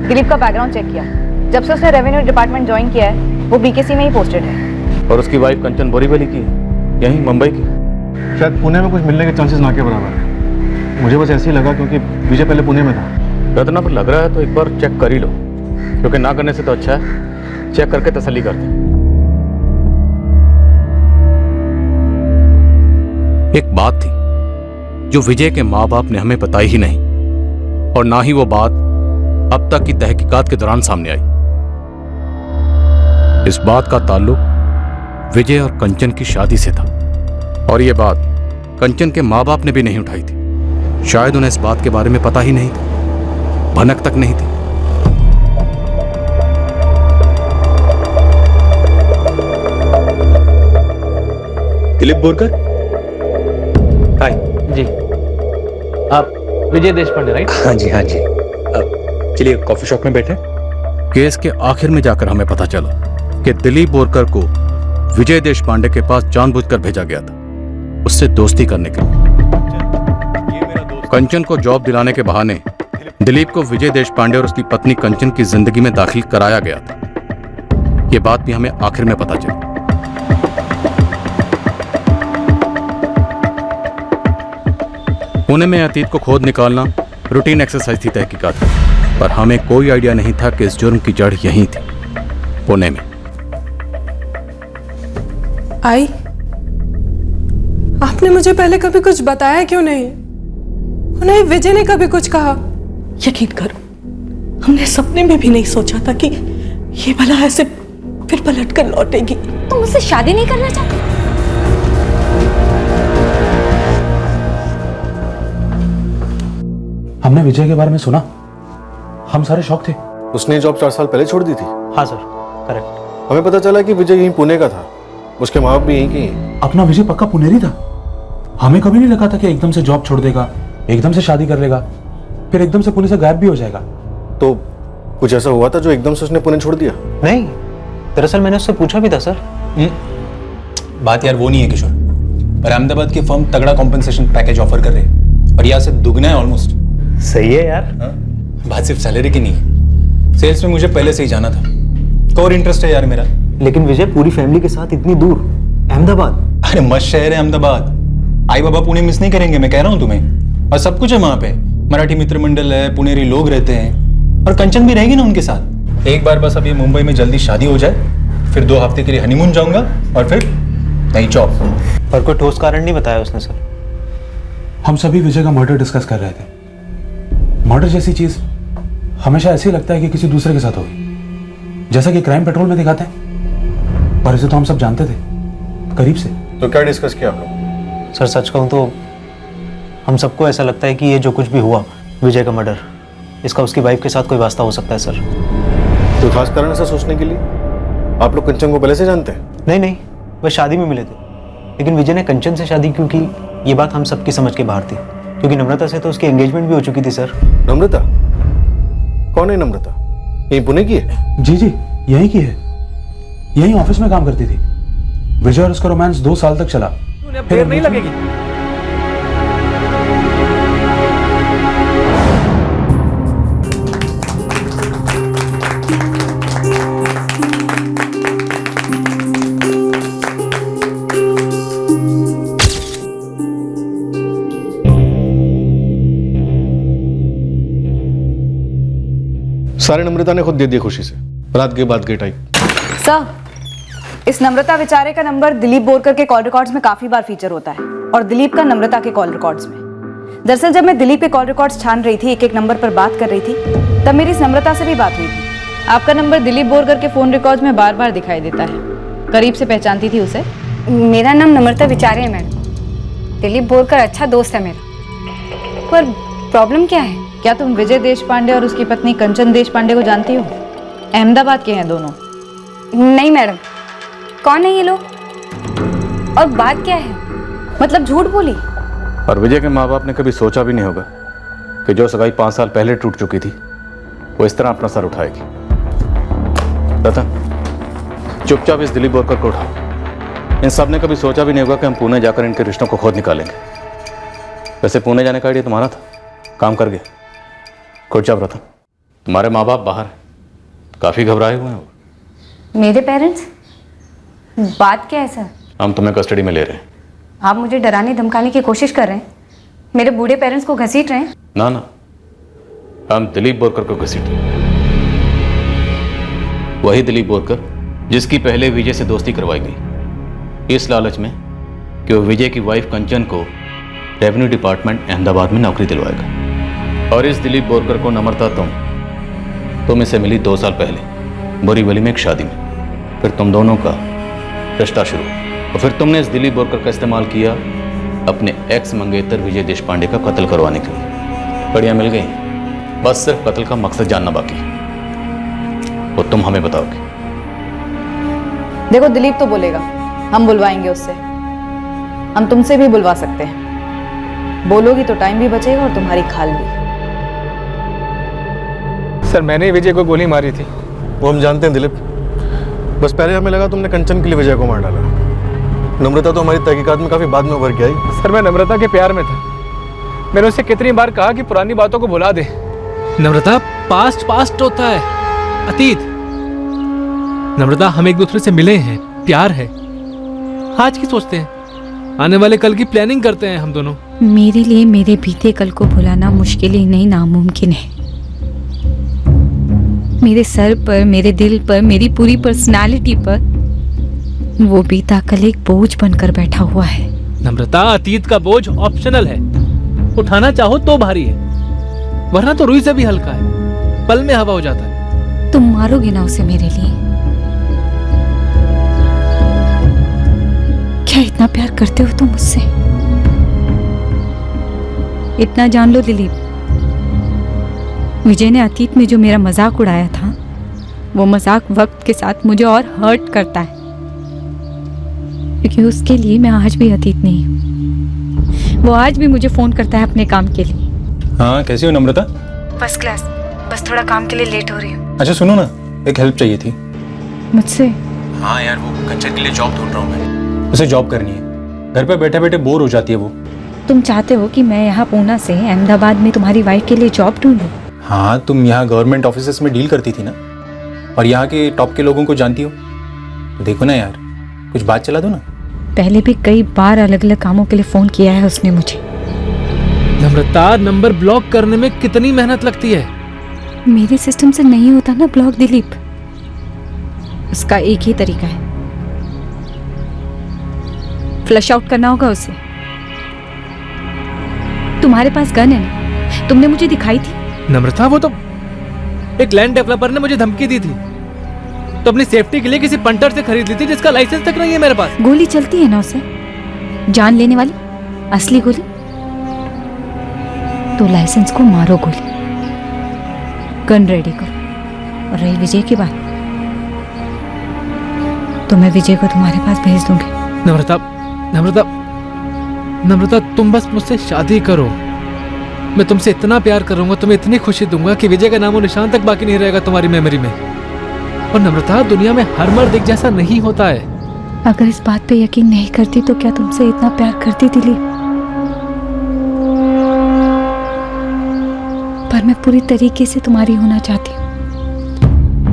दिलीप का बैकग्राउंड चेक किया, जब से उसने रेवेन्यू डिपार्टमेंट ज्वाइन किया है वो बीकेसी में ही पोस्टेड है। और उसकी वाइफ कंचन बोरीवली की है, यहीं मुंबई की। शायद पुणे में कुछ मिलने के चांसेस ना के बराबर है। मुझे बस ऐसे ही लगा क्योंकि विजय पहले पुणे में था। इतना पर लग रहा है तो एक बार चेक कर ही लो, क्योंकि ना करने से तो अच्छा है चेक करके तसल्ली करते। एक बात थी जो विजय के माँ बाप ने हमें बताई ही नहीं, और ना ही वो बात अब तक की तहकीकात के दौरान सामने आई। इस बात का ताल्लुक विजय और कंचन की शादी से था, और यह बात कंचन के माँ बाप ने भी नहीं उठाई थी। शायद उन्हें इस बात के बारे में पता ही नहीं था, भनक तक नहीं थी। दिलीप बोरकर, हाय जी, आप विजय देशपांडे राइट? हाँ जी, हाँ जी। चलिए कॉफी शॉप में बैठे। केस के आखिर में जाकर हमें पता चला कि दिलीप बोरकर को विजय देशपांडे के पास जानबूझकर भेजा गया था, उससे दोस्ती करने के लिए। कंचन को जॉब दिलाने के बहाने दिलीप को विजय देशपांडे और उसकी पत्नी कंचन की जिंदगी में दाखिल कराया गया था। यह बात भी हमें आखिर में पता चली। पुणे में अतीत को खोद निकालना रूटीन एक्सरसाइज थी तहकीकात की, पर हमें कोई आइडिया नहीं था कि इस जुर्म की जड़ यहीं थी, पुणे में। आई, आपने मुझे पहले कभी कुछ बताया क्यों नहीं? नहीं, विजय ने कभी कुछ कहा? यकीन करो, हमने सपने में भी नहीं सोचा था कि ये भला ऐसे फिर पलट कर लौटेगी। तुम मुझसे शादी नहीं करना चाहते? हमने विजय के बारे में सुना, हम सारे शॉक थे। उसने जॉब 4 साल पहले छोड़ दी थी। हाँ सर, करेक्ट। हमें पता चला कि विजय यहीं पुणे का था, उसके माँ बाप भी यहीं के हैं। अपना विजय पक्का पुनेरी था। हमें कभी नहीं लगा था कि एकदम से जॉब छोड़ देगा, एकदम से शादी कर लेगा, फिर एकदम से पुणे से गायब भी हो जाएगा। तो कुछ ऐसा हुआ था जो एकदम से उसने पुणे छोड़ दिया? नहीं, दरअसल मैंने उससे पूछा भी था सर। बात यार वो नहीं है किशोर, पर अहमदाबाद की फर्म तगड़ा कॉम्पेंसेशन पैकेज ऑफर कर रहे हैं और यहाँ से दुगना है ऑलमोस्ट। सही है यार। हाँ, बात सिर्फ सैलरी की नहीं है, सेल्स में मुझे पहले से ही जाना था, कोर इंटरेस्ट है यार मेरा। लेकिन विजय पूरी फैमिली के साथ इतनी दूर अहमदाबाद। अरे मस्त शहर है अहमदाबाद, आई बाबा पुणे मिस नहीं करेंगे, मैं कह रहा हूँ तुम्हें। और सब कुछ है वहाँ पे, मराठी मित्र मंडल है, पुणेरी लोग रहते हैं, और कंचन भी रहेगी ना उनके साथ। एक बार बस अब ये मुंबई में जल्दी शादी हो जाए, फिर 2 हफ्ते के लिए हनीमून जाऊंगा और फिर नई जॉब। पर कोई ठोस कारण नहीं बताया उसने सर। हम सभी विजय का मर्डर डिस्कस कर रहे थे। मर्डर जैसी चीज हमेशा ऐसे ही लगता है कि किसी दूसरे के साथ होगी, जैसा कि क्राइम पेट्रोल में दिखाते हैं, पर इसे तो हम सब जानते थे करीब से। तो क्या डिस्कस किया आप लोग? सर सच कहूँ तो हम सबको ऐसा लगता है कि ये जो कुछ भी हुआ विजय का मर्डर, इसका उसकी वाइफ के साथ कोई वास्ता हो सकता है सर। कोई खास कारण ऐसा सोचने के लिए? आप लोग कंचन को पहले से जानते हैं? नहीं, वह शादी में मिले थे, लेकिन विजय ने कंचन से शादी क्यों की ये बात हम सबकी समझ के बाहर थी, क्योंकि नम्रता से तो उसकी एंगेजमेंट भी हो चुकी थी सर। नम्रता? कौन है नम्रता? यही पुणे की है? जी यही की है, यही ऑफिस में काम करती थी। विजय और उसका रोमांस 2 साल तक चला। देर नहीं लगेगी। सारे नम्रता ने खुद दे दिया खुशी से, रात के बाद गेट आई। सर, इस नम्रता बेचारे का नंबर दिलीप बोरकर के कॉल रिकॉर्ड्स में काफी बार फीचर होता है, और दिलीप का नम्रता के कॉल रिकॉर्ड्स में। दरअसल जब मैं दिलीप के कॉल रिकॉर्ड्स छान रही थी, एक नंबर पर बात कर रही थी, तब मेरी इस नम्रता से भी बात हुई थी। आपका नंबर दिलीप बोरकर के फोन रिकॉर्ड्स में बार बार दिखाई देता है। करीब से पहचानती थी उसे? मेरा नाम नम्रता विचारे है मैडम। दिलीप बोरकर अच्छा दोस्त है मेरा। पर प्रॉब्लम क्या है? क्या तुम विजय देशपांडे और उसकी पत्नी कंचन देशपांडे को जानती हो? अहमदाबाद के हैं दोनों। नहीं मैडम। कौन है ये लोग और बात क्या है? मतलब झूठ बोली? और विजय के माँ बाप ने कभी सोचा भी नहीं होगा कि जो सगाई 5 साल पहले टूट चुकी थी वो इस तरह अपना सर उठाएगी। रतन, चुपचाप इस दिलीप बोरकर को उठाओ। इन सब ने कभी सोचा भी नहीं होगा कि हम पुणे जाकर इनके रिश्तों को खोद निकालेंगे। वैसे पुणे जाने का आइडिया तुम्हारा था, काम कर गया। चुपचाप रतन, तुम्हारे माँ बाप बाहर काफी घबराए हुए हैं। मेरे पेरेंट्स? बात क्या है सर? हम तुम्हें कस्टडी में ले रहे हैं। आप मुझे डराने धमकाने की कोशिश कर रहे हैं? मेरे बूढ़े पेरेंट्स को घसीट रहे हैं? ना, हम दिलीप बोरकर को घसीट रहे हैं। वही दिलीप बोरकर जिसकी पहले विजय से दोस्ती करवाई गई, इस लालच में कि वो विजय की वाइफ कंचन को रेवेन्यू डिपार्टमेंट अहमदाबाद में नौकरी दिलवाएगा। और इस दिलीप बोरकर को नम्रता तुम इसे मिली 2 साल पहले बोरीवली में एक शादी में। फिर तुम दोनों का रिश्ता शुरू, और फिर तुमने इस दिलीप बोरकर का इस्तेमाल किया अपने एक्स मंगेतर विजय देशपांडे का कत्ल करवाने के लिए। बढ़िया मिल गई। बस सिर्फ कत्ल का मकसद जानना बाकी, वो तुम हमें बताओगे। देखो, दिलीप तो बोलेगा, हम बुलवाएंगे उससे। हम तुमसे भी बुलवा सकते हैं। बोलोगी तो टाइम भी बचेगा और तुम्हारी खाल भी। सर, मैंने विजय को गोली मारी थी। वो हम जानते हैं दिलीप, बस पहले हमें लगा तुमने कंचन के लिए विजय को मार डाला। नम्रता तो हमारी तहकीकात में काफी बाद में उभर के आई। सर, मैं नम्रता के प्यार में था। मैंने उससे कितनी बार कहा कि पुरानी बातों को भुला दे। नम्रता, पास्ट होता है, अतीत। नम्रता, हम एक दूसरे से मिले हैं, प्यार है, आज की सोचते हैं, आने वाले कल की प्लानिंग करते हैं हम दोनों। मेरे लिए मेरे बीते कल को भुलाना मुश्किल ही नहीं, नामुमकिन है। मेरे सर पर, मेरे दिल पर, मेरी पूरी पर्सनालिटी पर वो बीता कल एक बोझ बनकर बैठा हुआ है। नम्रता, अतीत का बोझ ऑप्शनल है, उठाना चाहो तो भारी है, वरना तो रुई से भी हल्का है, पल में हवा हो जाता है। तुम मारोगे ना उसे मेरे लिए? क्या इतना प्यार करते हो तुम मुझसे? इतना जान लो दिलीप, विजय ने अतीत में जो मेरा मजाक उड़ाया था, वो मजाक वक्त के साथ मुझे और हर्ट करता है, क्योंकि उसके लिए मैं आज भी अतीत नहीं हूँ। वो आज भी मुझे फोन करता है अपने काम के लिए। हाँ, कैसी हो नम्रता? फर्स्ट क्लास, बस थोड़ा काम के लिए लेट हो रही हूँ। अच्छा सुनो ना, एक हेल्प चाहिए थी मुझसे? हाँ यार, वो कंचन के लिए जॉब ढूंढ रहा हूँ मैं। उसे जॉब करनी है, घर पे बैठे बैठे बोर हो जाती है वो। तुम चाहते हो कि मैं यहाँ पूना से अहमदाबाद में तुम्हारी वाइफ के लिए जॉब ढूंढूं? हाँ, तुम यहाँ गवर्नमेंट ऑफिसेस में डील करती थी ना, और यहाँ के टॉप के लोगों को जानती हो, तो देखो ना यार, कुछ बात चला दो ना। पहले भी कई बार अलग अलग कामों के लिए फोन किया है उसने मुझे। नम्रता, नंबर ब्लॉक करने में कितनी मेहनत लगती है। मेरे सिस्टम से नहीं होता ना ब्लॉक दिलीप। उसका एक ही तरीका है, फ्लश आउट करना होगा उसे। तुम्हारे पास गन है ना, तुमने मुझे दिखाई थी। नम्रता, वो तो एक लैंड डेवलपर ने मुझे धमकी दी थी, तो अपनी सेफ्टी के लिए किसी पंटर से खरीद ली थी जिसका लाइसेंस तक नहीं है मेरे पास। गोली चलती है ना उसे, जान लेने वाली असली गोली। तो लाइसेंस को मारो गोली, गन रेडी करो। और रही विजय की बात, तो मैं विजय को तुम्हारे पास भेज दूंगी। नम्रता, नम्रता, नम्रता, तुम बस मुझसे शादी करो। मैं तुमसे इतना प्यार करूंगा, तुम्हें इतनी खुशी दूंगा कि विजय का नामो निशान तक बाकी नहीं रहेगा तुम्हारी मेमोरी में। और नम्रता, दुनिया में हर मर्द एक जैसा नहीं होता है। अगर इस बात पे यकीन नहीं करती तो क्या तुमसे इतना प्यार करती दिलीप? पर मैं पूरी तरीके से तुम्हारी होना चाहती हूँ,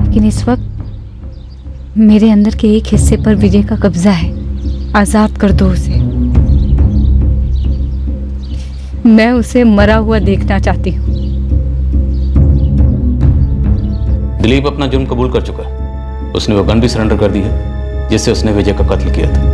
लेकिन इस वक्त मेरे अंदर के एक हिस्से पर विजय का कब्जा है। आजाद कर दो उसे। मैं उसे मरा हुआ देखना चाहती हूँ। दिलीप अपना जुर्म कबूल कर चुका है। उसने वो गन भी सरेंडर कर दी है जिससे उसने विजय का कत्ल किया था।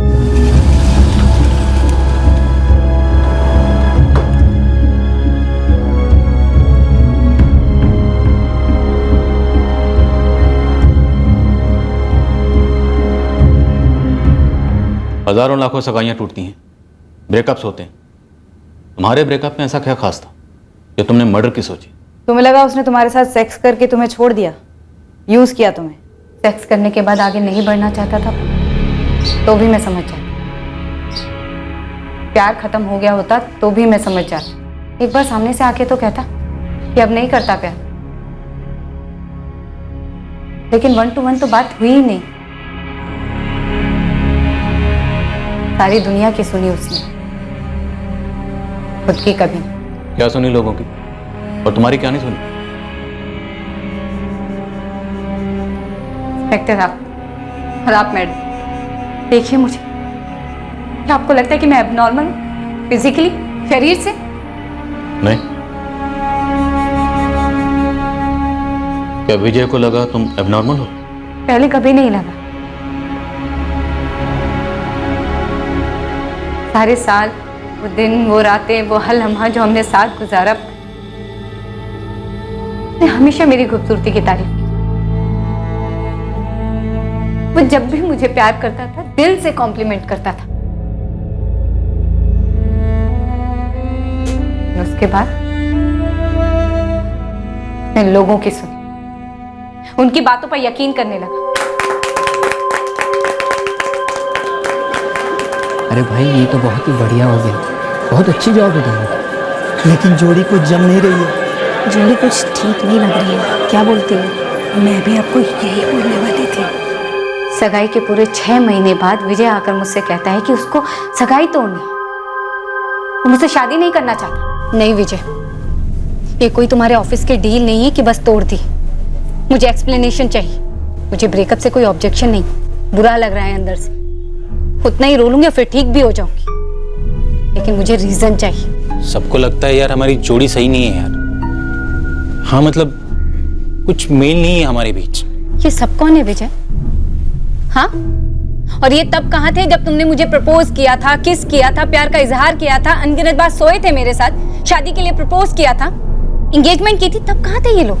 हजारों लाखों सगाइयां टूटती हैं, ब्रेकअप्स होते हैं। तुम्हारे ब्रेकअप में ऐसा क्या खास था कि तुमने मर्डर की सोची? तुम्हें लगा उसने तुम्हारे साथ सेक्स करके तुम्हें छोड़ दिया, यूज किया तुम्हें। सेक्स करने के बाद आगे नहीं बढ़ना चाहता था तो भी मैं समझ जाती। प्यार खत्म हो गया होता तो भी मैं समझ जाती। एक बार सामने से आके तो कहता कि अब नहीं करता प्यार। लेकिन 1 to 1 तो बात हुई ही नहीं। सारी दुनिया की सुनी उसने, खुद की कभी नहीं। क्या सुनी लोगों की, और तुम्हारी क्या नहीं सुनी? इंस्पेक्टर आप और आप मैडम, देखिए मुझे। क्या आपको लगता है कि मैं एबनॉर्मल हूँ फिजिकली, शरीर से? नहीं। क्या विजय को लगा तुम एबनॉर्मल हो? पहले कभी नहीं लगा। सारे साल, वो दिन, वो रातें, वो हर लम्हा जो हमने साथ गुजारा, उसने हमेशा मेरी खूबसूरती की तारीफ की। वो जब भी मुझे प्यार करता था दिल से कॉम्प्लीमेंट करता था। उसके बाद मैं लोगों की सुनी, उनकी बातों पर यकीन करने लगा। अरे भाई, ये तो बहुत ही बढ़िया हो गया, बहुत अच्छी जॉब है दोनों। लेकिन जोड़ी कुछ जम नहीं रही है। जोड़ी कुछ ठीक नहीं लग रही है। क्या बोलती है? मैं भी आपको यही बोलने वाली थी। सगाई के पूरे 6 महीने बाद विजय आकर मुझसे कहता है कि उसको सगाई तोड़नी है, वो मुझसे शादी नहीं करना चाहता। नहीं विजय, ये कोई तुम्हारे ऑफिस की डील नहीं है कि बस तोड़ दी। मुझे एक्सप्लेनेशन चाहिए। मुझे ब्रेकअप से कोई ऑब्जेक्शन नहीं, बुरा लग रहा है अंदर से, उतना ही रो लूंगी फिर ठीक भी हो जाऊंगी, लेकिन मुझे रीजन चाहिए। सबको लगता है यार हमारी जोड़ी सही नहीं है यार। हाँ मतलब कुछ मेल नहीं है हमारे बीच। ये सब कौन है विजय? हाँ, और ये तब कहाँ थे जब तुमने मुझे प्रपोज किया था, किस किया था, प्यार का इजहार किया था, अनगिनत बार सोए थे मेरे साथ, शादी के लिए प्रपोज किया था, एंगेजमेंट की थी, तब कहाँ थे ये लोग?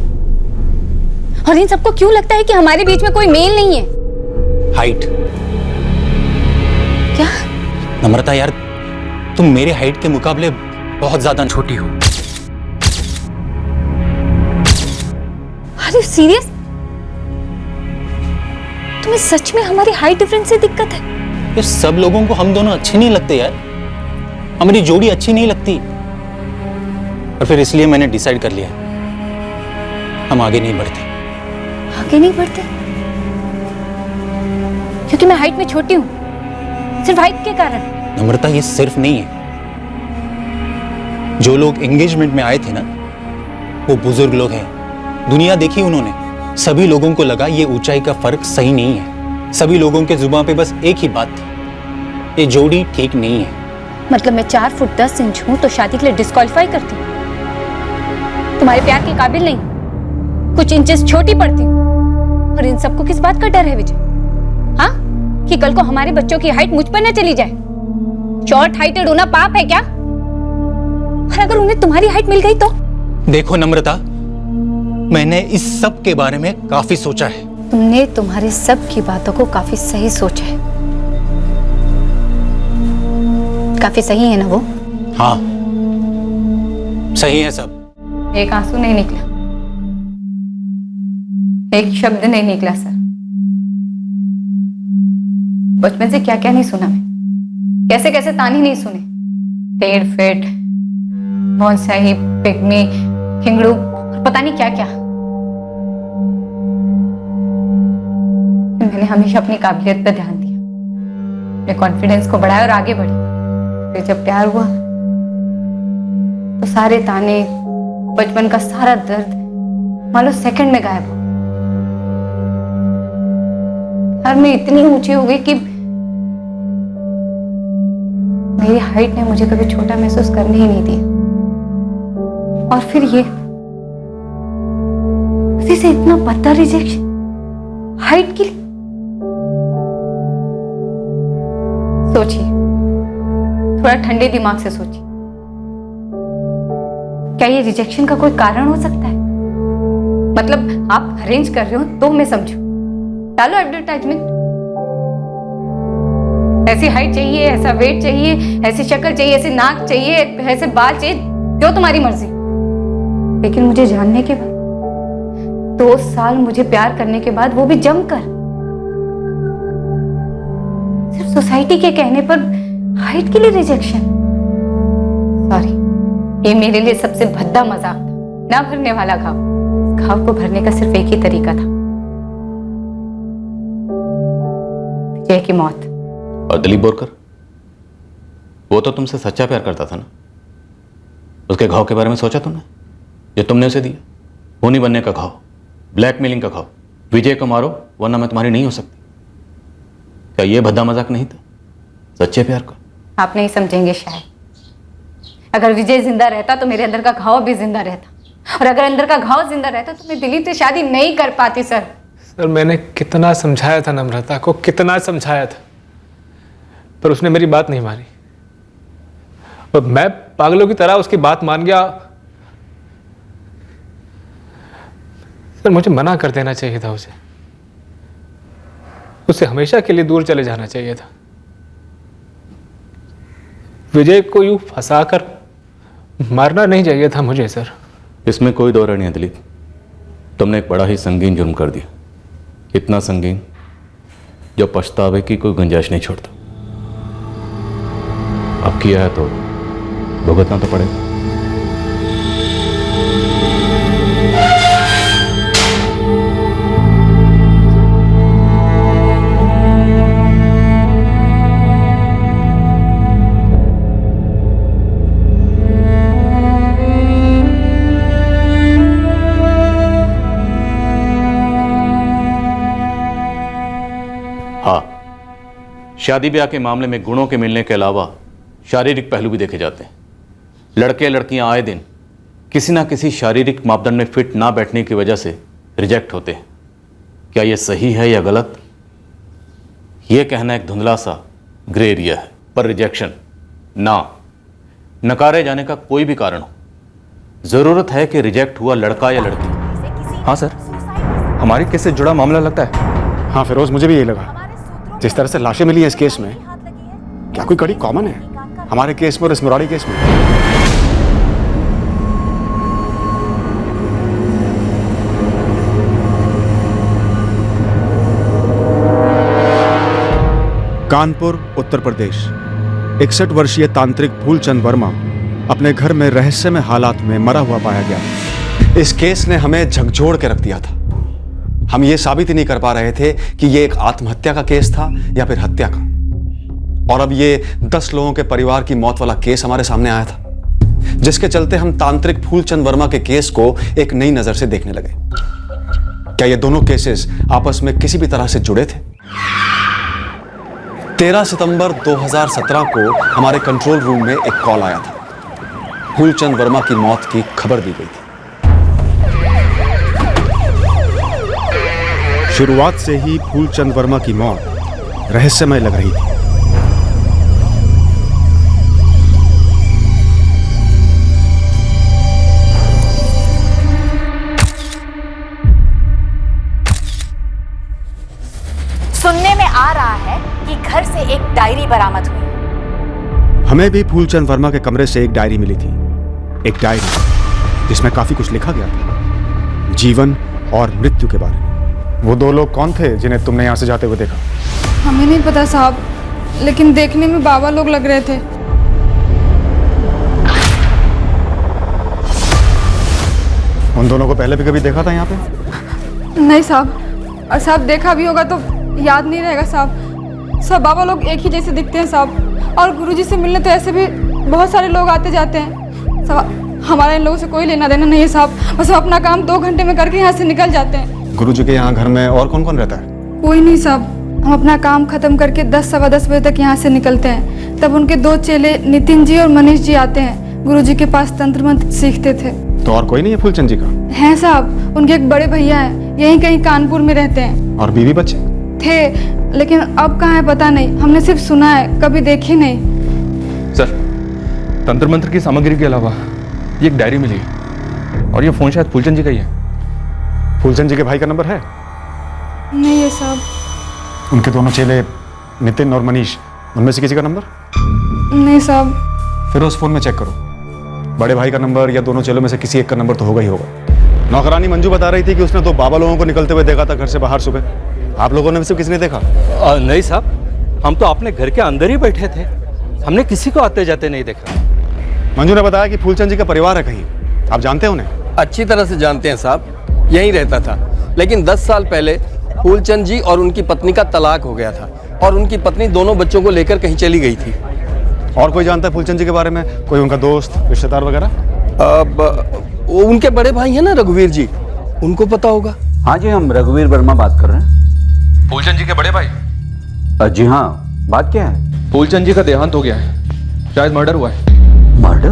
और इन सबको क्यों लगता है कि हमारे बीच में कोई मेल नहीं है? हाइट। क्या? नम्रता यार, तुम मेरे हाइट के मुकाबले बहुत ज्यादा छोटी हो। Are you serious? तुम्हें सच में हमारी हाइट डिफरेंस से दिक्कत है? यार सब लोगों को हम दोनों अच्छे नहीं लगते यार, हमारी जोड़ी अच्छी नहीं लगती, और फिर इसलिए मैंने डिसाइड कर लिया हम आगे नहीं बढ़ते। आगे नहीं बढ़ते? क्योंकि मैं हाइट में छोटी हूँ? सिर्फ हाइट के कारण? नम्रता, ये सिर्फ नहीं है। जो लोग एंगेजमेंट में आए थे ना, वो बुजुर्ग लोग हैं, दुनिया देखी उन्होंने। सभी लोगों को लगा ये ऊंचाई का फर्क सही नहीं है। सभी लोगों के जुबान पे बस एक ही बात थी, ये जोड़ी ठीक नहीं है। मतलब मैं 4 फुट 10 इंच हूं तो शादी के लिए डिस्क्वालीफाई करती हूँ? तुम्हारे प्यार के काबिल नहीं, कुछ इंचेस छोटी पड़ती हूँ। और इन सबको किस बात का डर है विजय? हाँ, कि कल को हमारे बच्चों की हाइट मुझ पर ना चली जाए। शॉर्ट हाइटेड होना पाप है क्या? और अगर उन्हें तुम्हारी हाइट मिल गई तो? देखो नम्रता, मैंने इस सब के बारे में काफी सोचा है। तुमने तुम्हारे सब की बातों को काफी सही सोचा है। काफी सही है ना वो? हाँ, सही है सब। एक आंसू नहीं निकला, एक शब्द नहीं निकला सर। बचपन से क्या क्या नहीं सुना मैं, कैसे कैसे ताने नहीं सुने। टेढ़ फेट, बॉन्साई, पिग्मी, खिंगड़ू और पता नहीं क्या क्या। मैंने हमेशा अपनी काबिलियत पर ध्यान दिया, अपने कॉन्फिडेंस को बढ़ाया और आगे बढ़ी। फिर जब प्यार हुआ तो सारे ताने, बचपन का सारा दर्द मान लो सेकंड में गायब हो गया। और मैं इतनी ऊंची हो गई कि मेरी हाइट ने मुझे कभी छोटा महसूस करने ही नहीं दिया। और फिर ये उसी से इतना पता रिजेक्शन हाइट के लिए। सोचिए, थोड़ा ठंडे दिमाग से सोचिए, क्या ये रिजेक्शन का कोई कारण हो सकता है? मतलब आप अरेंज कर रहे हो तो मैं समझू, डालो एडवर्टाइजमेंट, ऐसी हाइट चाहिए, ऐसा वेट चाहिए, ऐसी शक्ल चाहिए, ऐसी नाक चाहिए, ऐसे बाल चाहिए, जो तुम्हारी मर्जी। लेकिन मुझे जानने के बाद, 2 साल मुझे प्यार करने के बाद, वो भी जमकर, सिर्फ सोसाइटी के कहने पर हाइट के लिए रिजेक्शन। सॉरी, ये मेरे लिए सबसे भद्दा मजाक था, ना भरने वाला घाव। घाव को भरने का सिर्फ एक ही तरीका था, विजय की मौत। और दिलीप बोरकर, वो तो तुमसे सच्चा प्यार करता था ना। उसके घाव के बारे में सोचा तुमने, जो तुमने उसे दिया? खूनी बनने का घाव, ब्लैकमेलिंग का घाव। विजय को मारो वरना मैं तुम्हारी नहीं हो सकती। क्या ये भद्दा मजाक नहीं था सच्चे प्यार का? आप नहीं समझेंगे शायद। अगर विजय जिंदा रहता तो मेरे अंदर का घाव भी जिंदा रहता, और अगर अंदर का घाव जिंदा रहता तो मैं दिलीप से शादी नहीं कर पाती। सर मैंने कितना समझाया था नम्रता को, कितना समझाया था, पर उसने मेरी बात नहीं मानी। और मैं पागलों की तरह उसकी बात मान गया। सर मुझे मना कर देना चाहिए था उसे, उससे हमेशा के लिए दूर चले जाना चाहिए था। विजय को यूं फंसाकर मारना नहीं चाहिए था मुझे। सर इसमें कोई दो राय नहीं है दिलीप, तुमने एक बड़ा ही संगीन जुर्म कर दिया। इतना संगीन जो पछतावे की कोई गुंजाइश नहीं छोड़ता। अब किया है तो भुगतना तो पड़ेगा। हाँ, शादी ब्याह के मामले में गुणों के मिलने के अलावा शारीरिक पहलू भी देखे जाते हैं। लड़के लड़कियां आए दिन किसी ना किसी शारीरिक मापदंड में फिट ना बैठने की वजह से रिजेक्ट होते हैं। क्या यह सही है या गलत, यह कहना एक धुंधला सा ग्रे एरिया है। पर रिजेक्शन ना नकारे जाने का कोई भी कारण हो, जरूरत है कि रिजेक्ट हुआ लड़का या लड़की। हाँ सर, हमारे केस से जुड़ा मामला लगता है। हाँ फिरोज, मुझे भी यही लगा। जिस तरह से लाशें मिली हैं इस केस में, क्या कोई कड़ी कॉमन है हमारे केस में और इस मुरारी केस में? कानपुर, उत्तर प्रदेश। 61 वर्षीय तांत्रिक फूलचंद वर्मा अपने घर में रहस्यमय हालात में मरा हुआ पाया गया। इस केस ने हमें झकझोर के रख दिया था। हम ये साबित ही नहीं कर पा रहे थे कि ये एक आत्महत्या का केस था या फिर हत्या का। और अब ये 10 लोगों के परिवार की मौत वाला केस हमारे सामने आया था, जिसके चलते हम तांत्रिक फूलचंद वर्मा के केस को एक नई नजर से देखने लगे। क्या ये दोनों केसेस आपस में किसी भी तरह से जुड़े थे? 13 सितंबर 2017 को हमारे कंट्रोल रूम में एक कॉल आया था। फूलचंद वर्मा की मौत की खबर दी गई थी। शुरुआत से ही फूलचंद वर्मा की मौत रहस्यमय लग रही थी। सुनने में आ रहा है कि घर से एक डायरी बरामद हुई। हमें भी फूलचंद वर्मा के कमरे से एक डायरी मिली थी, एक डायरी जिसमें काफी कुछ लिखा गया था, जीवन और मृत्यु के बारे में। वो 2 लोग कौन थे जिन्हें तुमने यहां से जाते हुए देखा? हमें नहीं पता साहब, लेकिन देखने में बाबा लोग लग रहे थे। उन दोनों को पहले भी कभी देखा था यहाँ पे? नहीं साहब, और साहब देखा भी होगा तो याद नहीं रहेगा साहब। सब बाबा लोग एक ही जैसे दिखते हैं साहब, और गुरुजी से मिलने तो ऐसे भी बहुत सारे लोग आते जाते हैं साहब। हमारा इन लोगों से कोई लेना देना नहीं है साहब, बस हम अपना काम 2 घंटे में करके यहाँ से निकल जाते हैं। गुरुजी के यहाँ घर में और कौन कौन रहता है? कोई नहीं साहब, हम अपना काम खत्म करके 10 सवा 10 बजे तक यहाँ से निकलते हैं। तब उनके 2 चेले नितिन जी और मनीष जी आते हैं, गुरुजी के पास तंत्र मंत्र सीखते थे। तो और कोई नहीं है फूलचंद जी का? हैं साहब, उनके एक बड़े भैया हैं, यहीं कहीं कानपुर में रहते हैं। और बीवी बच्चे? थे, लेकिन अब कहाँ है पता नहीं, हमने सिर्फ सुना है, कभी देखी नहीं। सर, तंत्र मंत्र की सामग्री के अलावा ये एक डायरी मिली है, और ये फोन शायद फूलचंद जी का ही है। फूलचंद जी के भाई का नंबर है? नहीं है साहब। उनके दोनों चेले नितिन और मनीष, उनमें से किसी का नंबर? नहीं साहब। फिर उस फोन में चेक करो, बड़े भाई का नंबर या दोनों चेलों में से किसी एक का नंबर तो होगा ही होगा। नौकरानी मंजू बता रही थी कि उसने 2 बाबा लोगों को निकलते हुए देखा था घर से बाहर सुबह। आप लोगों ने भी किसी ने देखा? नहीं साहब, हम तो अपने घर के अंदर ही बैठे थे, हमने किसी को आते जाते नहीं देखा। मंजू ने बताया कि फूलचंद जी का परिवार है कहीं, आप जानते हैं उन्हें? अच्छी तरह से जानते हैं साहब, यहीं रहता था। लेकिन 10 साल पहले फूलचंद जी और उनकी पत्नी का तलाक हो गया था, और उनकी पत्नी दोनों बच्चों को लेकर कहीं चली गई थी। और कोई जानता है फूलचंद जी के बारे में? कोई उनका दोस्त, रिश्तेदार वगैरह? वो उनके बड़े भाई हैं ना रघुवीर जी, उनको पता होगा। हाँ जी, हम रघुवीर वर्मा बात कर रहे हैं। फूलचंद जी के बड़े भाई? जी हाँ, बात क्या है? फूलचंद जी का देहांत हो गया है, शायद मर्डर हुआ है। मर्डर?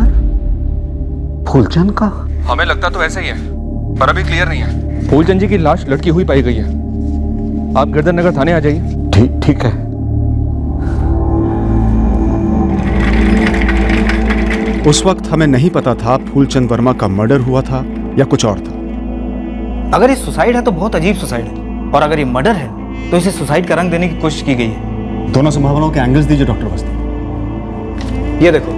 फूलचंद का? हमें लगता तो ऐसा ही है, पर अभी क्लियर नहीं है। फूलचंद जी की लाश लटकी हुई पाई गई है। आप गिरधर नगर थाने आ जाइए। ठीक है। उस वक्त हमें नहीं पता था फूलचंद वर्मा का मर्डर हुआ था या कुछ और था। अगर ये सुसाइड है तो बहुत अजीब सुसाइड है, और अगर ये मर्डर है तो इसे सुसाइड का रंग देने की कोशिश की गई है। दोनों संभावनाओं के एंगल्स दीजिए डॉक्टर अवस्थी। ये देखो,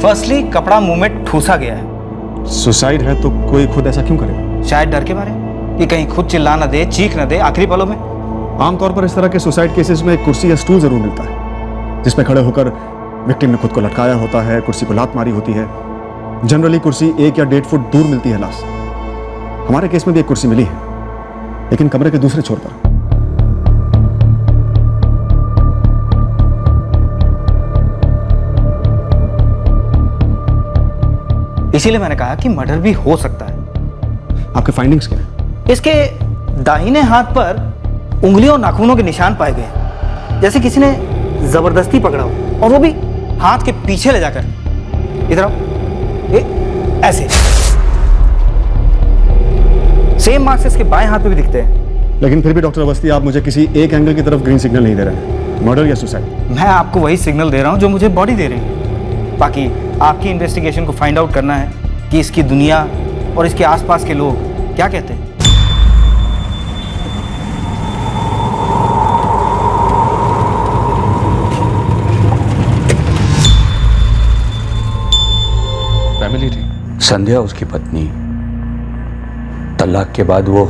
फर्स्टली कपड़ा मुंह में ठूसा गया है। सुसाइड है तो कोई खुद ऐसा क्यों करेगा? शायद डर के मारे कि कहीं खुद चिल्ला ना दे, चीख ना दे आखिरी पलों में। आमतौर पर इस तरह के सुसाइड केसेस में एक कुर्सी या स्टूल जरूर मिलता है, जिसमें खड़े होकर विक्टिम ने खुद को लटकाया होता है, कुर्सी को लात मारी होती है। जनरली कुर्सी 1 या 1.5 फुट दूर मिलती है लाश। हमारे केस में भी एक कुर्सी मिली है, लेकिन कमरे के दूसरे छोर पर। इसीलिए मैंने कहा कि मर्डर भी हो सकता है। आपके फाइंडिंग्स क्या है? इसके दाहिने हाथ पर उंगलियों और नाखूनों के निशान पाए गए, जैसे किसी ने जबरदस्ती पकड़ा हो, और वो भी हाथ के पीछे ले जाकर। इधर आओ, ऐसे। सेम मार्क्स इसके बाएं हाथ पे भी दिखते हैं। लेकिन फिर भी डॉक्टर अवस्थी, आप मुझे किसी एक एंगल की तरफ ग्रीन सिग्नल नहीं दे रहे हैं। मर्डर या सुसाइड? मैं आपको वही सिग्नल दे रहा हूं जो मुझे बॉडी दे रही है। बाकी आपकी इन्वेस्टिगेशन को फाइंड आउट करना है कि इसकी दुनिया और इसके आसपास के लोग क्या कहते हैं। फैमिली थी। संध्या उसकी पत्नी, तलाक के बाद वो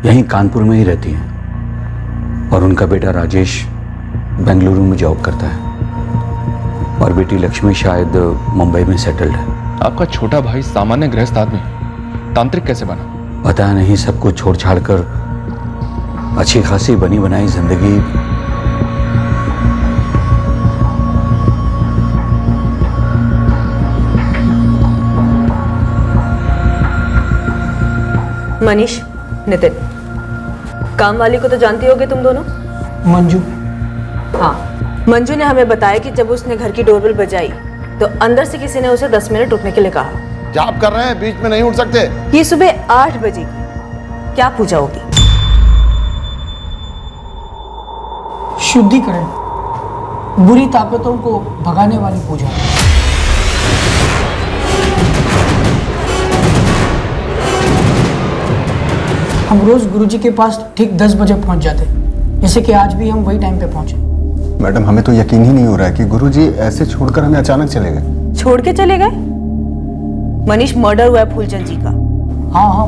यहीं कानपुर में ही रहती हैं, और उनका बेटा राजेश बेंगलुरु में जॉब करता है, और बेटी लक्ष्मी शायद मुंबई में सेटल्ड है। आपका छोटा भाई सामान्य गृहस्थ आदमी तांत्रिक कैसे बना? पता नहीं, सब कुछ छोड़ छाड़ कर अच्छी खासी बनी बनाई जिंदगी मनीष, नितिन, काम वाली को तो जानती होगे तुम दोनों? मंजू। हाँ, मंजू ने हमें बताया कि जब उसने घर की डोरबेल बजाई तो अंदर से किसी ने उसे 10 मिनट रुकने के लिए कहा। जाप कर रहे हैं, बीच में नहीं उठ सकते। ये सुबह 8 बजे की क्या पूजा होगी? शुद्धिकरण, बुरी ताकतों को भगाने वाली पूजा। हम रोज गुरुजी के पास ठीक 10 बजे पहुंच जाते, जैसे कि आज भी हम वही टाइम पे पहुंचे। मैडम, हमें तो यकीन ही नहीं हो रहा है कि गुरुजी ऐसे छोड़कर हमें अचानक चले गए। छोड़ के चले गए? मनीष, मर्डर हुआ है फूलचंद जी का। हाँ,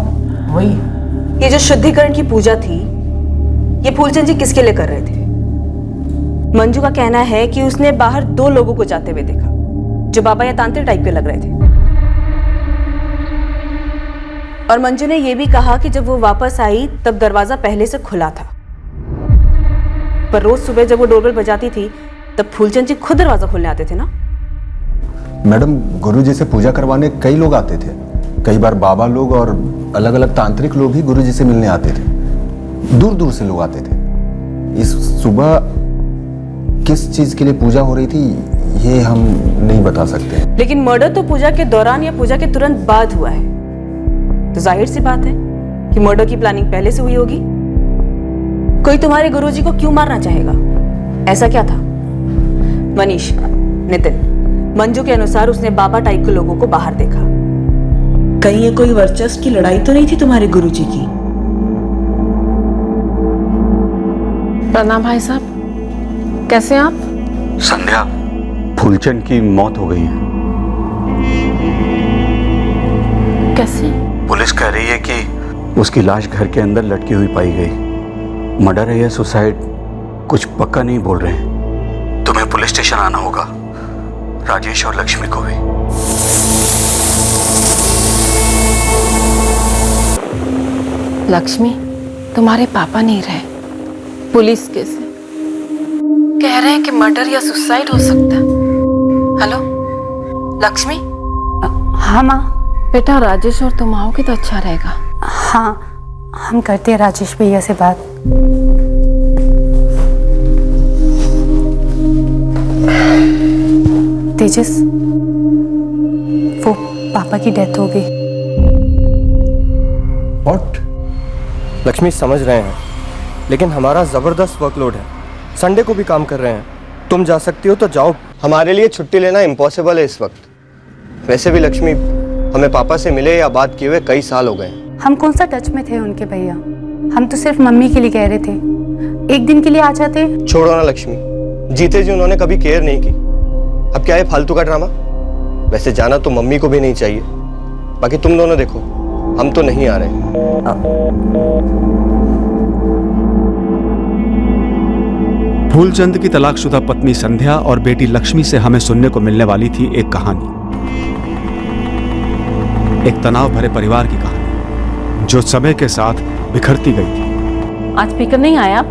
वही। ये जो शुद्धिकरण की पूजा थी, ये फूलचंद जी किसके लिए कर रहे थे? मंजू का कहना है कि उसने बाहर 2 लोगों को जाते हुए देखा, जो बाबा या तांत्रिक टाइप के लग रहे थे। और मंजू ने यह भी कहा कि जब वो वापस आई तब दरवाजा पहले से खुला था, पर रोज सुबह जब वो डोरबेल बजाती थी तब फूलचंद जी खुद दरवाजा खोलने आते थे ना। मैडम, गुरुजी से पूजा करवाने कई लोग आते थे। कई बार बाबा लोग और अलग अलग तांत्रिक लोग ही गुरुजी से मिलने आते थे। दूर दूर से लोग आते थे। इस सुबह किस चीज के लिए पूजा हो रही थी ये हम नहीं बता सकते। लेकिन मर्डर तो पूजा के दौरान या पूजा के तुरंत बाद हुआ है, तो जाहिर सी बात है कि मर्डर की प्लानिंग पहले से हुई होगी। कोई तुम्हारे गुरुजी को क्यों मारना चाहेगा? ऐसा क्या था? मनीष, नितिन, मंजू के अनुसार उसने बाबा टाइप के लोगों को बाहर देखा। कहीं ये कोई वर्चस्व की लड़ाई तो नहीं थी तुम्हारे गुरुजी की? प्रणाम भाई साहब, कैसे हैं आप? संध्या, फूलचंद की मौत हो गई है। कैसे? पुलिस कह रही है कि उसकी लाश घर के अंदर लटकी हुई पाई गई। मर्डर है या सुसाइड कुछ पक्का नहीं बोल रहे हैं। तुम्हें पुलिस स्टेशन आना होगा, राजेश और लक्ष्मी को भी। लक्ष्मी, तुम्हारे पापा नहीं रहे, पुलिस केस है। कह रहे हैं कि मर्डर या सुसाइड हो सकता है। हेलो लक्ष्मी। हाँ माँ। बेटा, राजेश और तुम आओगे तो अच्छा रहेगा। हाँ, हम करते हैं राजेश भैया से बात। तेजस, वो पापा की डेथ हो गई। व्हाट? लक्ष्मी, समझ रहे हैं, लेकिन हमारा जबरदस्त वर्कलोड है। संडे को भी काम कर रहे हैं। तुम जा सकती हो तो जाओ, हमारे लिए छुट्टी लेना इम्पॉसिबल है इस वक्त। वैसे भी लक्ष्मी, हमें पापा से मिले या बात किए हुए कई साल हो गए। हम कौन सा टच में थे उनके भैया? हम तो सिर्फ मम्मी के लिए कह रहे थे, एक दिन के लिए आ जाते। छोड़ो ना लक्ष्मी, जीते जी उन्होंने कभी केयर नहीं की। अब क्या है फालतू का ड्रामा? वैसे जाना तो मम्मी को भी नहीं चाहिए। बाकी तुम दोनों देखो, हम तो नहीं आ रहे। फूलचंद की तलाकशुदा पत्नी संध्या और बेटी लक्ष्मी से हमें सुनने को मिलने वाली थी एक कहानी, एक तनाव भरे परिवार की कहानी जो समय के साथ बिखरती गई थी। आज स्पीकर नहीं आया आप?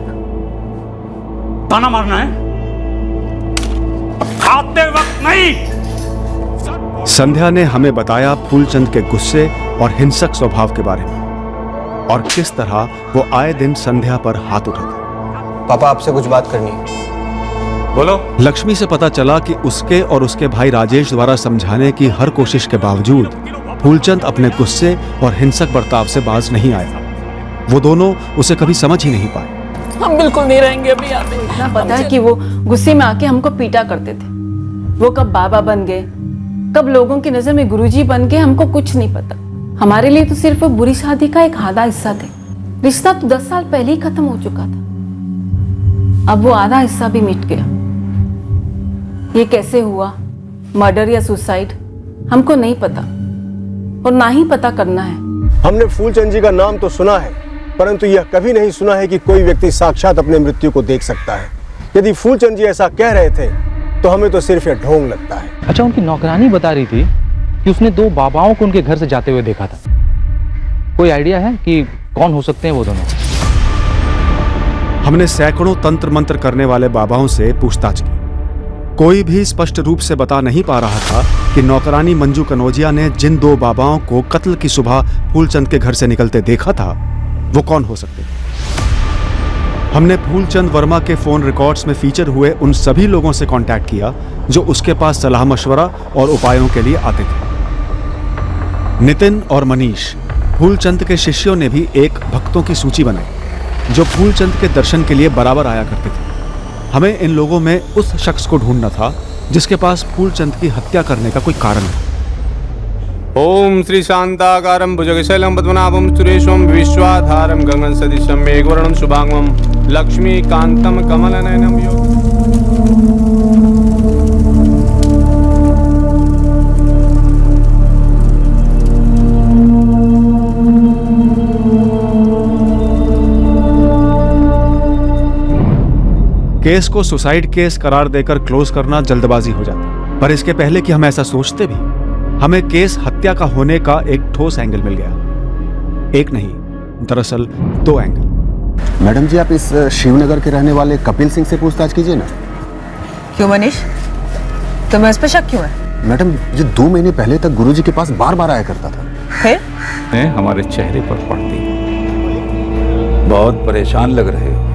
ताना मारना है? खाते वक्त नहीं। संध्या ने हमें बताया फूलचंद के गुस्से और हिंसक स्वभाव के बारे में और किस तरह वो आए दिन संध्या पर हाथ उठाते। पापा, आपसे कुछ बात करनी है। बोलो। लक्ष्मी से पता चला कि उसके और उसके भाई राजेश द्वारा समझाने की हर कोशिश के बावजूद फूलचंद अपने गुस्से और हिंसक बर्ताव से बाज नहीं आया। वो दोनों उसे कभी समझ ही नहीं पाए। हम बिल्कुल नहीं रहेंगे अभी यहाँ पे। इतना पता है कि वो गुस्से में आके हमको पीटा करते थे। वो कब बाबा बन गए, कब लोगों की नजर में गुरुजी बन गए, हमको कुछ नहीं पता। हमारे लिए तो सिर्फ बुरी शादी का एक आधा हिस्सा थे। रिश्ता तो 10 साल पहले ही खत्म हो चुका था। अब वो आधा हिस्सा भी मिट गया। ये कैसे हुआ, मर्डर या सुसाइड, हमको नहीं पता और ना ही पता करना है। हमने फूलचंद जी का नाम तो सुना है, परंतु यह कभी नहीं सुना है कि कोई व्यक्ति साक्षात अपने मृत्यु को देख सकता है। यदि फूलचंद जी ऐसा कह रहे थे तो हमें तो सिर्फ यह ढोंग लगता है। अच्छा, उनकी नौकरानी बता रही थी कि उसने 2 बाबाओं को उनके घर से जाते हुए देखा था। कोई आइडिया है कि कौन हो सकते हैं वो दोनों? हमने सैकड़ों तंत्र मंत्र करने वाले बाबाओं से पूछताछ की, कोई भी स्पष्ट रूप से बता नहीं पा रहा था कि नौकरानी मंजू कनौजिया ने जिन दो बाबाओं को कत्ल की सुबह फूलचंद के घर से निकलते देखा था वो कौन हो सकते थे। हमने फूलचंद वर्मा के फोन रिकॉर्ड्स में फीचर हुए उन सभी लोगों से कांटेक्ट किया जो उसके पास सलाह मशवरा और उपायों के लिए आते थे। नितिन और मनीष, फूलचंद के शिष्यों ने भी एक भक्तों की सूची बनाई जो फूलचंद के दर्शन के लिए बराबर आया करते थे। हमें इन लोगों में उस शख्स को ढूंढना था जिसके पास फूलचंद की हत्या करने का कोई कारण है। ओम श्री शांताकारं भुजगशैलं पद्मनाभं सुरेशं विश्वाधारं गगन सदृशं मेघवर्णं शुभांगं लक्ष्मीकान्तं कमलनयनं केस को सुसाइड केस करार देकर क्लोज करना जल्दबाजी हो जाती, पर इसके पहले कि हम ऐसा सोचते भी, हमें केस हत्या का होने का एक ठोस एंगल मिल गया। एक नहीं, दरअसल दो एंगल। मैडम जी, आप इस शिवनगर के रहने वाले कपिल सिंह से पूछताछ कीजिए ना। क्यों मनीष, तुम्हें इस पर शक क्यों है? मैडम, ये 2 महीने पहले तक गुरुजी के पास बार बार आया करता था। फिर हमारे चेहरे पर पड़ती, बहुत परेशान लग रहे हो।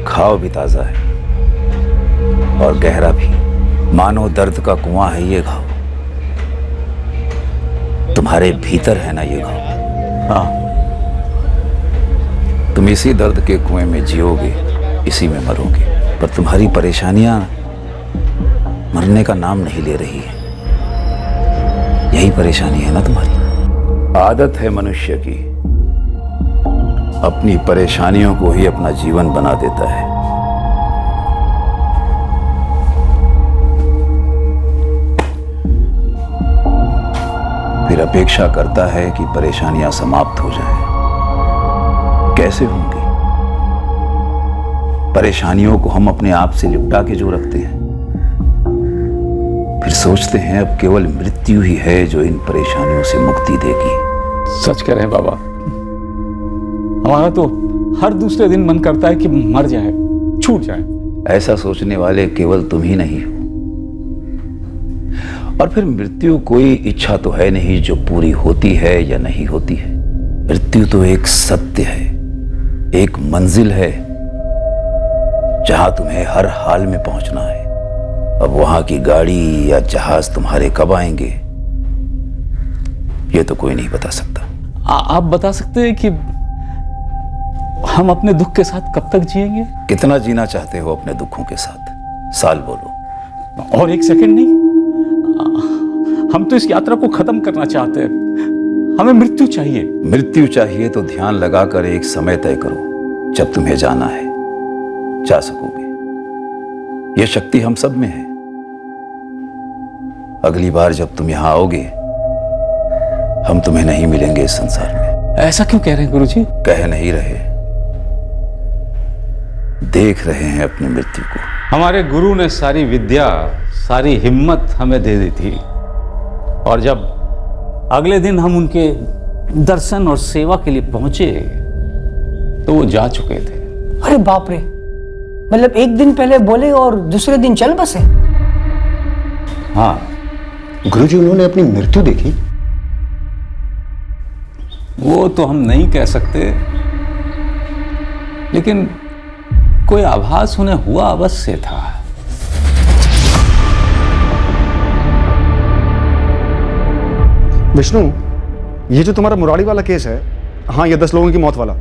घाव भी ताजा है और गहरा भी, मानो दर्द का कुआं है ये घाव। तुम्हारे भीतर है ना ये घाव। हाँ, तुम इसी दर्द के कुएं में जियोगे, इसी में मरोगे, पर तुम्हारी परेशानियां मरने का नाम नहीं ले रही है। यही परेशानी है ना तुम्हारी। आदत है मनुष्य की, अपनी परेशानियों को ही अपना जीवन बना देता है। फिर अपेक्षा करता है कि परेशानियां समाप्त हो जाएं। कैसे होंगी? परेशानियों को हम अपने आप से लिपटा के जो रखते हैं, फिर सोचते हैं अब केवल मृत्यु ही है जो इन परेशानियों से मुक्ति देगी। सच कह रहे हैं बाबा, हमारा तो हर दूसरे दिन मन करता है कि मर जाए, छूट जाए। ऐसा सोचने वाले केवल तुम ही नहीं हो। और फिर मृत्यु कोई इच्छा तो है नहीं जो पूरी होती है या नहीं होती है। मृत्यु तो एक सत्य है, एक मंजिल है जहां तुम्हें हर हाल में पहुंचना है। अब वहां की गाड़ी या जहाज तुम्हारे कब आएंगे ये तो कोई नहीं बता सकता। आप बता सकते हैं कि हम अपने दुख के साथ कब तक जिएंगे? कितना जीना चाहते हो अपने दुखों के साथ? साल बोलो। और 1 सेकंड नहीं, हम तो इस यात्रा को खत्म करना चाहते हैं। हमें मृत्यु चाहिए। मृत्यु चाहिए तो ध्यान लगाकर एक समय तय करो जब तुम्हें जाना है, जा सकोगे। यह शक्ति हम सब में है। अगली बार जब तुम यहां आओगे हम तुम्हें नहीं मिलेंगे इस संसार में। ऐसा क्यों कह रहे हैं गुरुजी? कह नहीं रहे, देख रहे हैं अपनी मृत्यु को। हमारे गुरु ने सारी विद्या, सारी हिम्मत हमें दे दी थी, और जब अगले दिन हम उनके दर्शन और सेवा के लिए पहुंचे तो वो जा चुके थे। अरे बाप रे, मतलब एक दिन पहले बोले और दूसरे दिन चल बसे। हाँ गुरुजी, उन्होंने अपनी मृत्यु देखी? वो तो हम नहीं कह सकते, लेकिन कोई आभास उन्हें हुआ अवश्य था। विष्णु, ये जो तुम्हारा मुरारी वाला केस है, हाँ ये 10 लोगों की मौत वाला,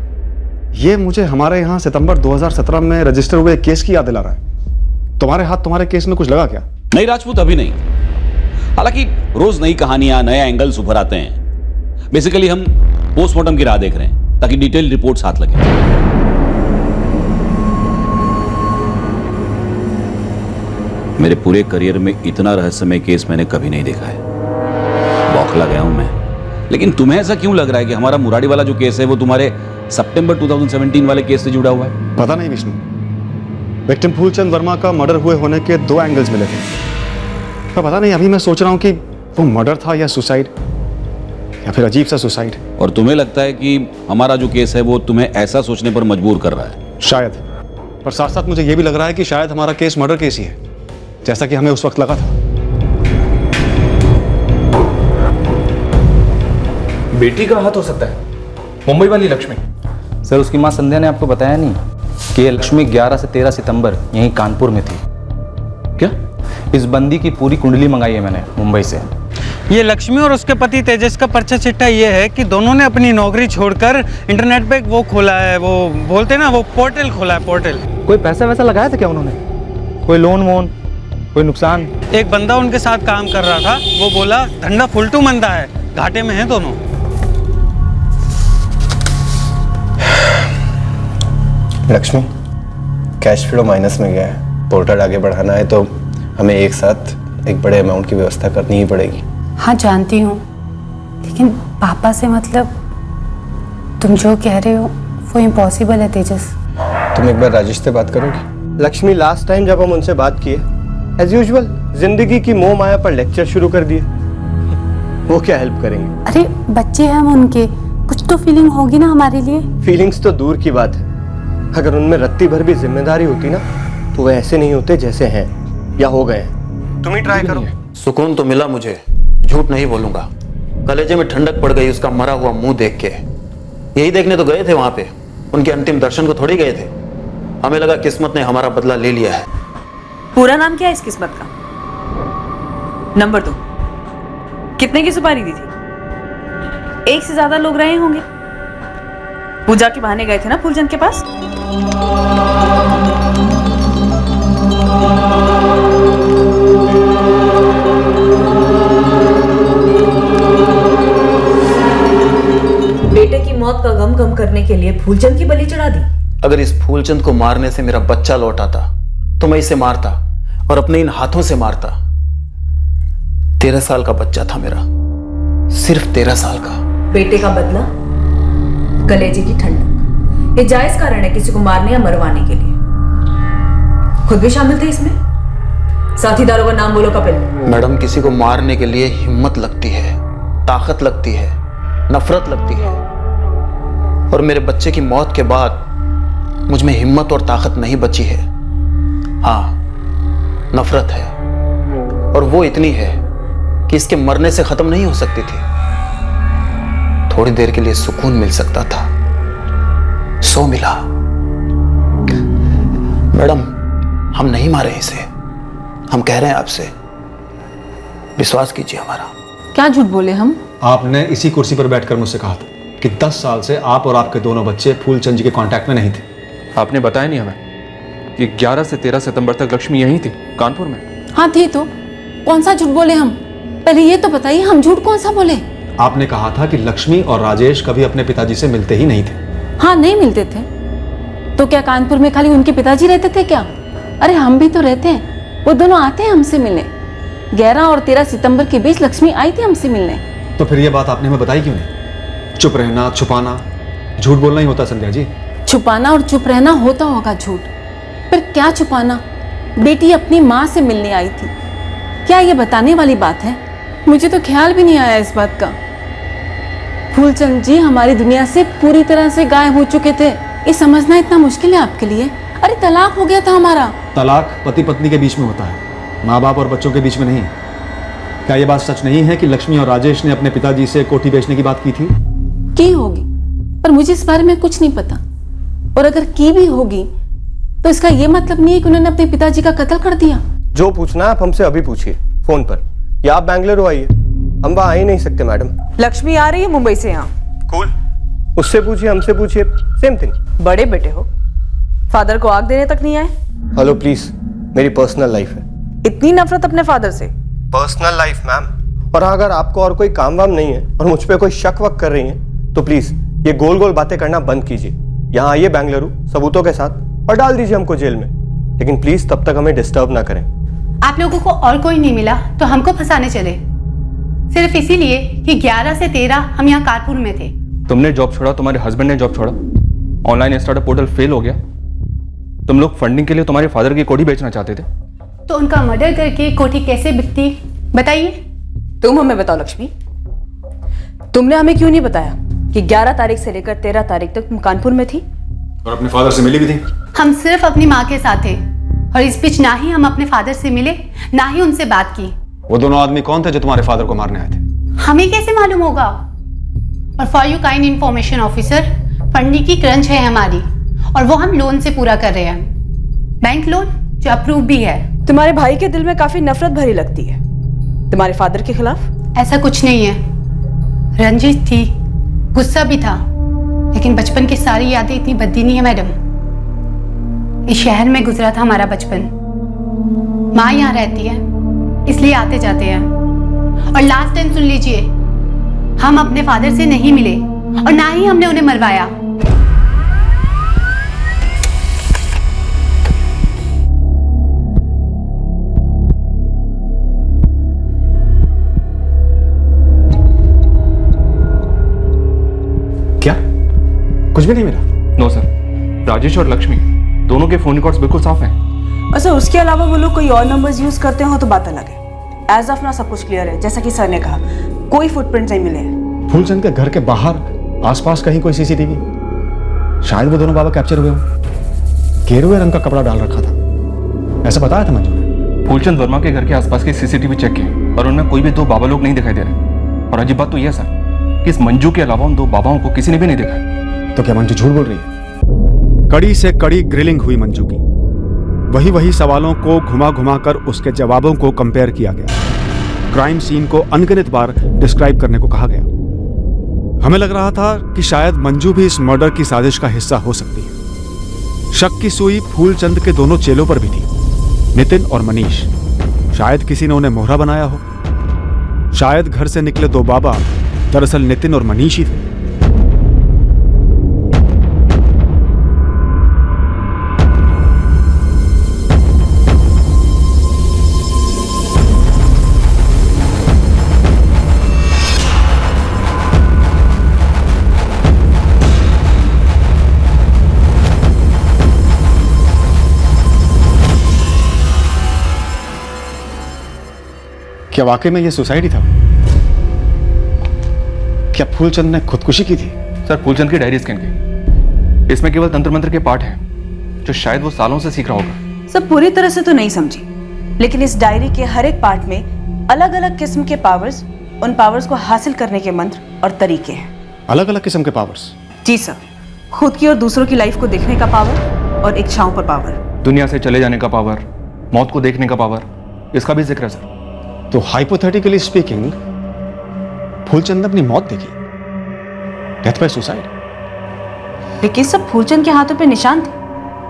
ये मुझे हमारे यहाँ सितंबर 2017 में रजिस्टर हुए केस की याद दिला रहा है। तुम्हारे हाथ तुम्हारे केस में कुछ लगा क्या? नहीं राजपूत, अभी नहीं। हालांकि रोज नई कहानियां, नए एंगल्स उभर आते हैं। बेसिकली हम पोस्टमार्टम की राह देख रहे हैं ताकि डिटेल रिपोर्ट साथ लगे। मेरे पूरे करियर में इतना रहस्यमय केस मैंने कभी नहीं देखा है। बौखला गया हूं मैं। लेकिन तुम्हें ऐसा क्यों लग रहा है कि हमारा मुरारी वाला जो केस है वो तुम्हारे सितंबर 2017 वाले केस से जुड़ा हुआ है? पता नहीं विष्णु, विक्टिम फूलचंद वर्मा का मर्डर हुए होने के 2 एंगल्स मिले थे, पर पता नहीं, अभी मैं सोच रहा हूं कि वो मर्डर था या सुसाइड, या फिर अजीब सा सुसाइड। और तुम्हें लगता है कि हमारा जो केस है वो तुम्हें ऐसा सोचने पर मजबूर कर रहा है? शायद, पर साथ साथ मुझे यह भी लग रहा है कि शायद हमारा केस मर्डर केस ही है। जैसा कि हमें उस वक्त लगा था। बेटी का हाथ हो सकता है, मुंबई वाली लक्ष्मी। सर उसकी माँ संध्या ने आपको बताया नहीं कि ये लक्ष्मी 11 से 13 सितंबर यहीं कानपुर में थी? क्या? इस बंदी की पूरी कुंडली मंगाई है मैंने मुंबई से। ये लक्ष्मी और उसके पति तेजस का पर्चा चिट्ठा ये है कि दोनों ने अपनी नौकरी छोड़कर इंटरनेट पे वो खोला है, वो बोलते हैं ना, वो पोर्टल खोला है, पोर्टल। कोई पैसा वैसा लगाया था क्या उन्होंने? कोई लोन वोन, कोई नुकसान? एक बंदा उनके साथ काम कर रहा था, वो बोला धंधा फुलटू मंदा है, घाटे में है दोनों। लक्ष्मी, कैश फ्लो माइनस में गया है। पोर्टल आगे बढ़ाना है तो हमें एक साथ एक बड़े अमाउंट की व्यवस्था करनी ही पड़ेगी। हाँ जानती हूँ, लेकिन पापा से मतलब तुम जो कह रहे हो वो इम्पॉसिबल है तेजस। तुम एक बार राजेश से बात करोगी? लक्ष्मी, लास्ट टाइम जब हम उनसे बात किए एज यूजुअल जिंदगी की मोह माया पर लेक्चर शुरू कर दिए। वो क्या हेल्प करेंगे? अरे बच्चे हैं हम उनके, कुछ तो फीलिंग होगी ना हमारे लिए। फीलिंग्स तो दूर की बात है, अगर उनमें रत्ती भर भी जिम्मेदारी होती ना तो वो ऐसे नहीं होते जैसे हैं या हो गए हैं। तुम ही ट्राई करो। सुकून तो मिला मुझे, झूठ नहीं बोलूंगा। कलेजे में ठंडक पड़ गई उसका मरा हुआ मुंह देख के। यही देखने तो गए थे वहां पे, उनके अंतिम दर्शन को थोड़ी गए थे। हमें लगा किस्मत ने हमारा बदला ले लिया है। पूरा नाम क्या है इस किस्मत का? नंबर 2, कितने की सुपारी दी थी? एक से ज्यादा लोग रहे होंगे। पूजा के बहाने गए थे ना फूलचंद के पास? बेटे की मौत का गम कम करने के लिए फूलचंद की बलि चढ़ा दी। अगर इस फूलचंद को मारने से मेरा बच्चा लौट आता तो मैं इसे मारता और अपने इन हाथों से मारता। 13 साल का बच्चा था मेरा, सिर्फ 13 साल का। बेटे का बदला, कलेजे की ठंडक, ये जायज कारण है किसी को मारने या मरवाने के लिए। खुद भी शामिल थे इसमें? साथीदारों का नाम बोलो कपिल। मैडम, किसी को मारने के लिए हिम्मत लगती है, ताकत लगती है, नफरत लगती है। और मेरे बच्चे की मौत के बाद मुझ में हिम्मत और ताकत नहीं बची है। हाँ, नफरत है, और वो इतनी है कि इसके मरने से खत्म नहीं हो सकती थी। थोड़ी देर के लिए सुकून मिल सकता था, सो मिला। मैडम, हम नहीं मारे इसे, हम कह रहे हैं आपसे, विश्वास कीजिए हमारा। क्या झूठ बोले हम? आपने इसी कुर्सी पर बैठकर मुझसे कहा था कि 10 साल से आप और आपके दोनों बच्चे फूलचंद जी के कांटेक्ट में नहीं थे। आपने बताया नहीं हमें कि 11 से 13 सितंबर तक लक्ष्मी यहीं थी, कानपुर में। हाँ थी तो, कौन सा झूठ बोले हम? पहले ये तो बताइए, हम झूठ कौन सा बोले? आपने कहा था कि लक्ष्मी और राजेश कभी अपने पिताजी से मिलते ही नहीं थे। हाँ, नहीं मिलते थे। तो क्या कानपुर में खाली उनके पिताजी रहते थे क्या? अरे हम भी तो रहते हैं, वो दोनों आते हैं हमसे मिलने। 11 और 13 सितंबर के बीच लक्ष्मी आई थी हमसे मिलने। तो फिर ये बात आपने हमें बताई क्यों नहीं? चुप रहना, छुपाना, झूठ बोलना ही होता संध्या जी। छुपाना और चुप रहना होता होगा झूठ, पर क्या छुपाना? बेटी अपनी माँ से मिलने आई थी, क्या ये बताने वाली बात है? मुझे तो ख्याल भी नहीं आया इस बात का। फूलचंद जी हमारी दुनिया से पूरी तरह से गायब हो चुके थे, ये समझना इतना मुश्किल है आपके लिए? अरे तलाक हो गया था हमारा। तलाक पति पत्नी के बीच में होता है, माँ बाप और बच्चों के बीच में नहीं। क्या ये बात सच नहीं है कि लक्ष्मी और राजेश ने अपने पिताजी से कोठी बेचने की बात की थी? की होगी, पर मुझे इस बारे में कुछ नहीं पता। और अगर की भी होगी तो इसका ये मतलब नहीं है कि उन्होंने अपने पिताजी का कत्ल कर दिया। जो पूछना है आप हमसे अभी पूछिए फोन पर, या आप बेंगलुरु आइए, हम वहां आ ही नहीं सकते मैडम। लक्ष्मी आ रही है मुंबई से यहाँ। कूल, उससे पूछिए, हमसे पूछिए, सेम थिंग। बड़े बेटे हो, फादर को आग देने तक नहीं आए। हेलो प्लीज, मेरी पर्सनल लाइफ है। इतनी नफरत अपने फादर से? Personal life ma'am. और अगर आपको और कोई काम वाम नहीं है और मुझ पे कोई शक वक कर रही हैं तो प्लीज ये गोल गोल बातें करना बंद कीजिए। यहाँ आइए बेंगलुरु सबूतों के साथ और डाल दीजिए हमको जेल में, लेकिन प्लीज तब तक हमें डिस्टर्ब ना करें। आप लोगों को और कोई नहीं मिला तो हमको फंसाने चले, सिर्फ इसीलिए कि 11 से 13 हम यहाँ कानपुर में थे। तुमने जॉब छोड़ा, तुम्हारे हस्बैंड ने जॉब छोड़ा, ऑनलाइन स्टार्टअप पोर्टल फेल हो गया, तुम लोग फंडिंग के लिए तुम्हारे फादर की कोठी बेचना चाहते थे। तो उनका मर्डर करके कोठी कैसे बिकती बताइए? तुम हमें बताओ लक्ष्मी, तुमने हमें क्यों नहीं बताया कि 11 तारीख से लेकर 13 तारीख तक तुम कानपुर में थी और अपने फादर से मिली भी थी? हम सिर्फ अपनी माँ के साथ थे और इस बीच ना ही हम अपने फादर से मिले, ना ही उनसे बात की। वो दोनों आदमी कौन थे जो तुम्हारे फादर को मारने आए थे? हमें कैसे मालूम होगा? और for you kind information officer, funding की क्रंच है हमारी और वो हम लोन से पूरा कर रहे हैं, बैंक लोन जो अप्रूव भी है। तुम्हारे भाई के दिल में काफी नफरत भरी लगती है तुम्हारे फादर के खिलाफ। ऐसा कुछ नहीं है, रंजिश थी, गुस्सा भी था, लेकिन बचपन की सारी यादें इतनी बद्दी नहीं है मैडम। इस शहर में गुजरा था हमारा बचपन, माँ यहाँ रहती है इसलिए आते जाते हैं। और लास्ट टाइम सुन लीजिए, हम अपने फादर से नहीं मिले और ना ही हमने उन्हें मरवाया। क्या कुछ भी नहीं मिला? नो सर, राजेश और लक्ष्मी दोनों के फोन रिकॉर्ड्स बिल्कुल साफ हैं। अच्छा, उसके अलावा वो लोग कोई और नंबर्स यूज करते हो तो बात अलग है। एज ऑफ नाउ सब कुछ क्लियर है, जैसा कि सर ने कहा, कोई फुटप्रिंट्स नहीं मिले हैं। फूलचंद के घर के बाहर आसपास कहीं कोई सीसीटीवी? शायद वो दोनों बाबा कैप्चर हुए हों। गेरुए रंग का कपड़ा डाल रखा था, ऐसा बताया था मंजू ने। फूलचंद वर्मा के घर के आसपास के सीसीटीवी चेक किए और उनमें कोई भी दो बाबा लोग नहीं दिखाई दे रहे। और अजीब बात तो यह सर कि इस मंजू के अलावा उन दो बाबाओं को किसी ने भी नहीं देखा। तो क्या मंजू झूठ बोल रही है? कड़ी से कड़ी ग्रिलिंग हुई मंजू की। वही सवालों को घुमा घुमा कर उसके जवाबों को कंपेयर किया गया। क्राइम सीन को अनगिनत बार डिस्क्राइब करने को कहा गया। हमें लग रहा था कि शायद मंजू भी इस मर्डर की साजिश का हिस्सा हो सकती है। शक की सुई फूलचंद के दोनों चेलों पर भी थी, नितिन और मनीष। शायद किसी ने उन्हें मोहरा बनाया हो। शायद घर से निकले दो बाबा दरअसल नितिन और मनीष ही थे। क्या वाकई में ये सुसाइड ही था? क्या फूलचंद ने खुदकुशी की थी? सर, फूलचंद की डायरी स्कैन की, इसमें केवल तंत्र मंत्र के पार्ट हैं जो शायद वो सालों से सीख रहा होगा। सब पूरी तरह से तो नहीं समझी, लेकिन इस डायरी के हर एक पार्ट में अलग अलग किस्म के पावर्स, उन पावर्स को हासिल करने के मंत्र और तरीके हैं। अलग अलग किस्म के पावर्स? जी सर, खुद की और दूसरों की लाइफ को देखने का पावर और इच्छाओं पर पावर, दुनिया से चले जाने का पावर, मौत को देखने का पावर, इसका भी जिक्र है सर। तो हाइपोथेटिकली स्पीकिंग फूलचंद ने अपनी मौत देखी, डेथ बाय सुसाइड। लेकिन सब फूलचंद के हाथों पे निशान थे,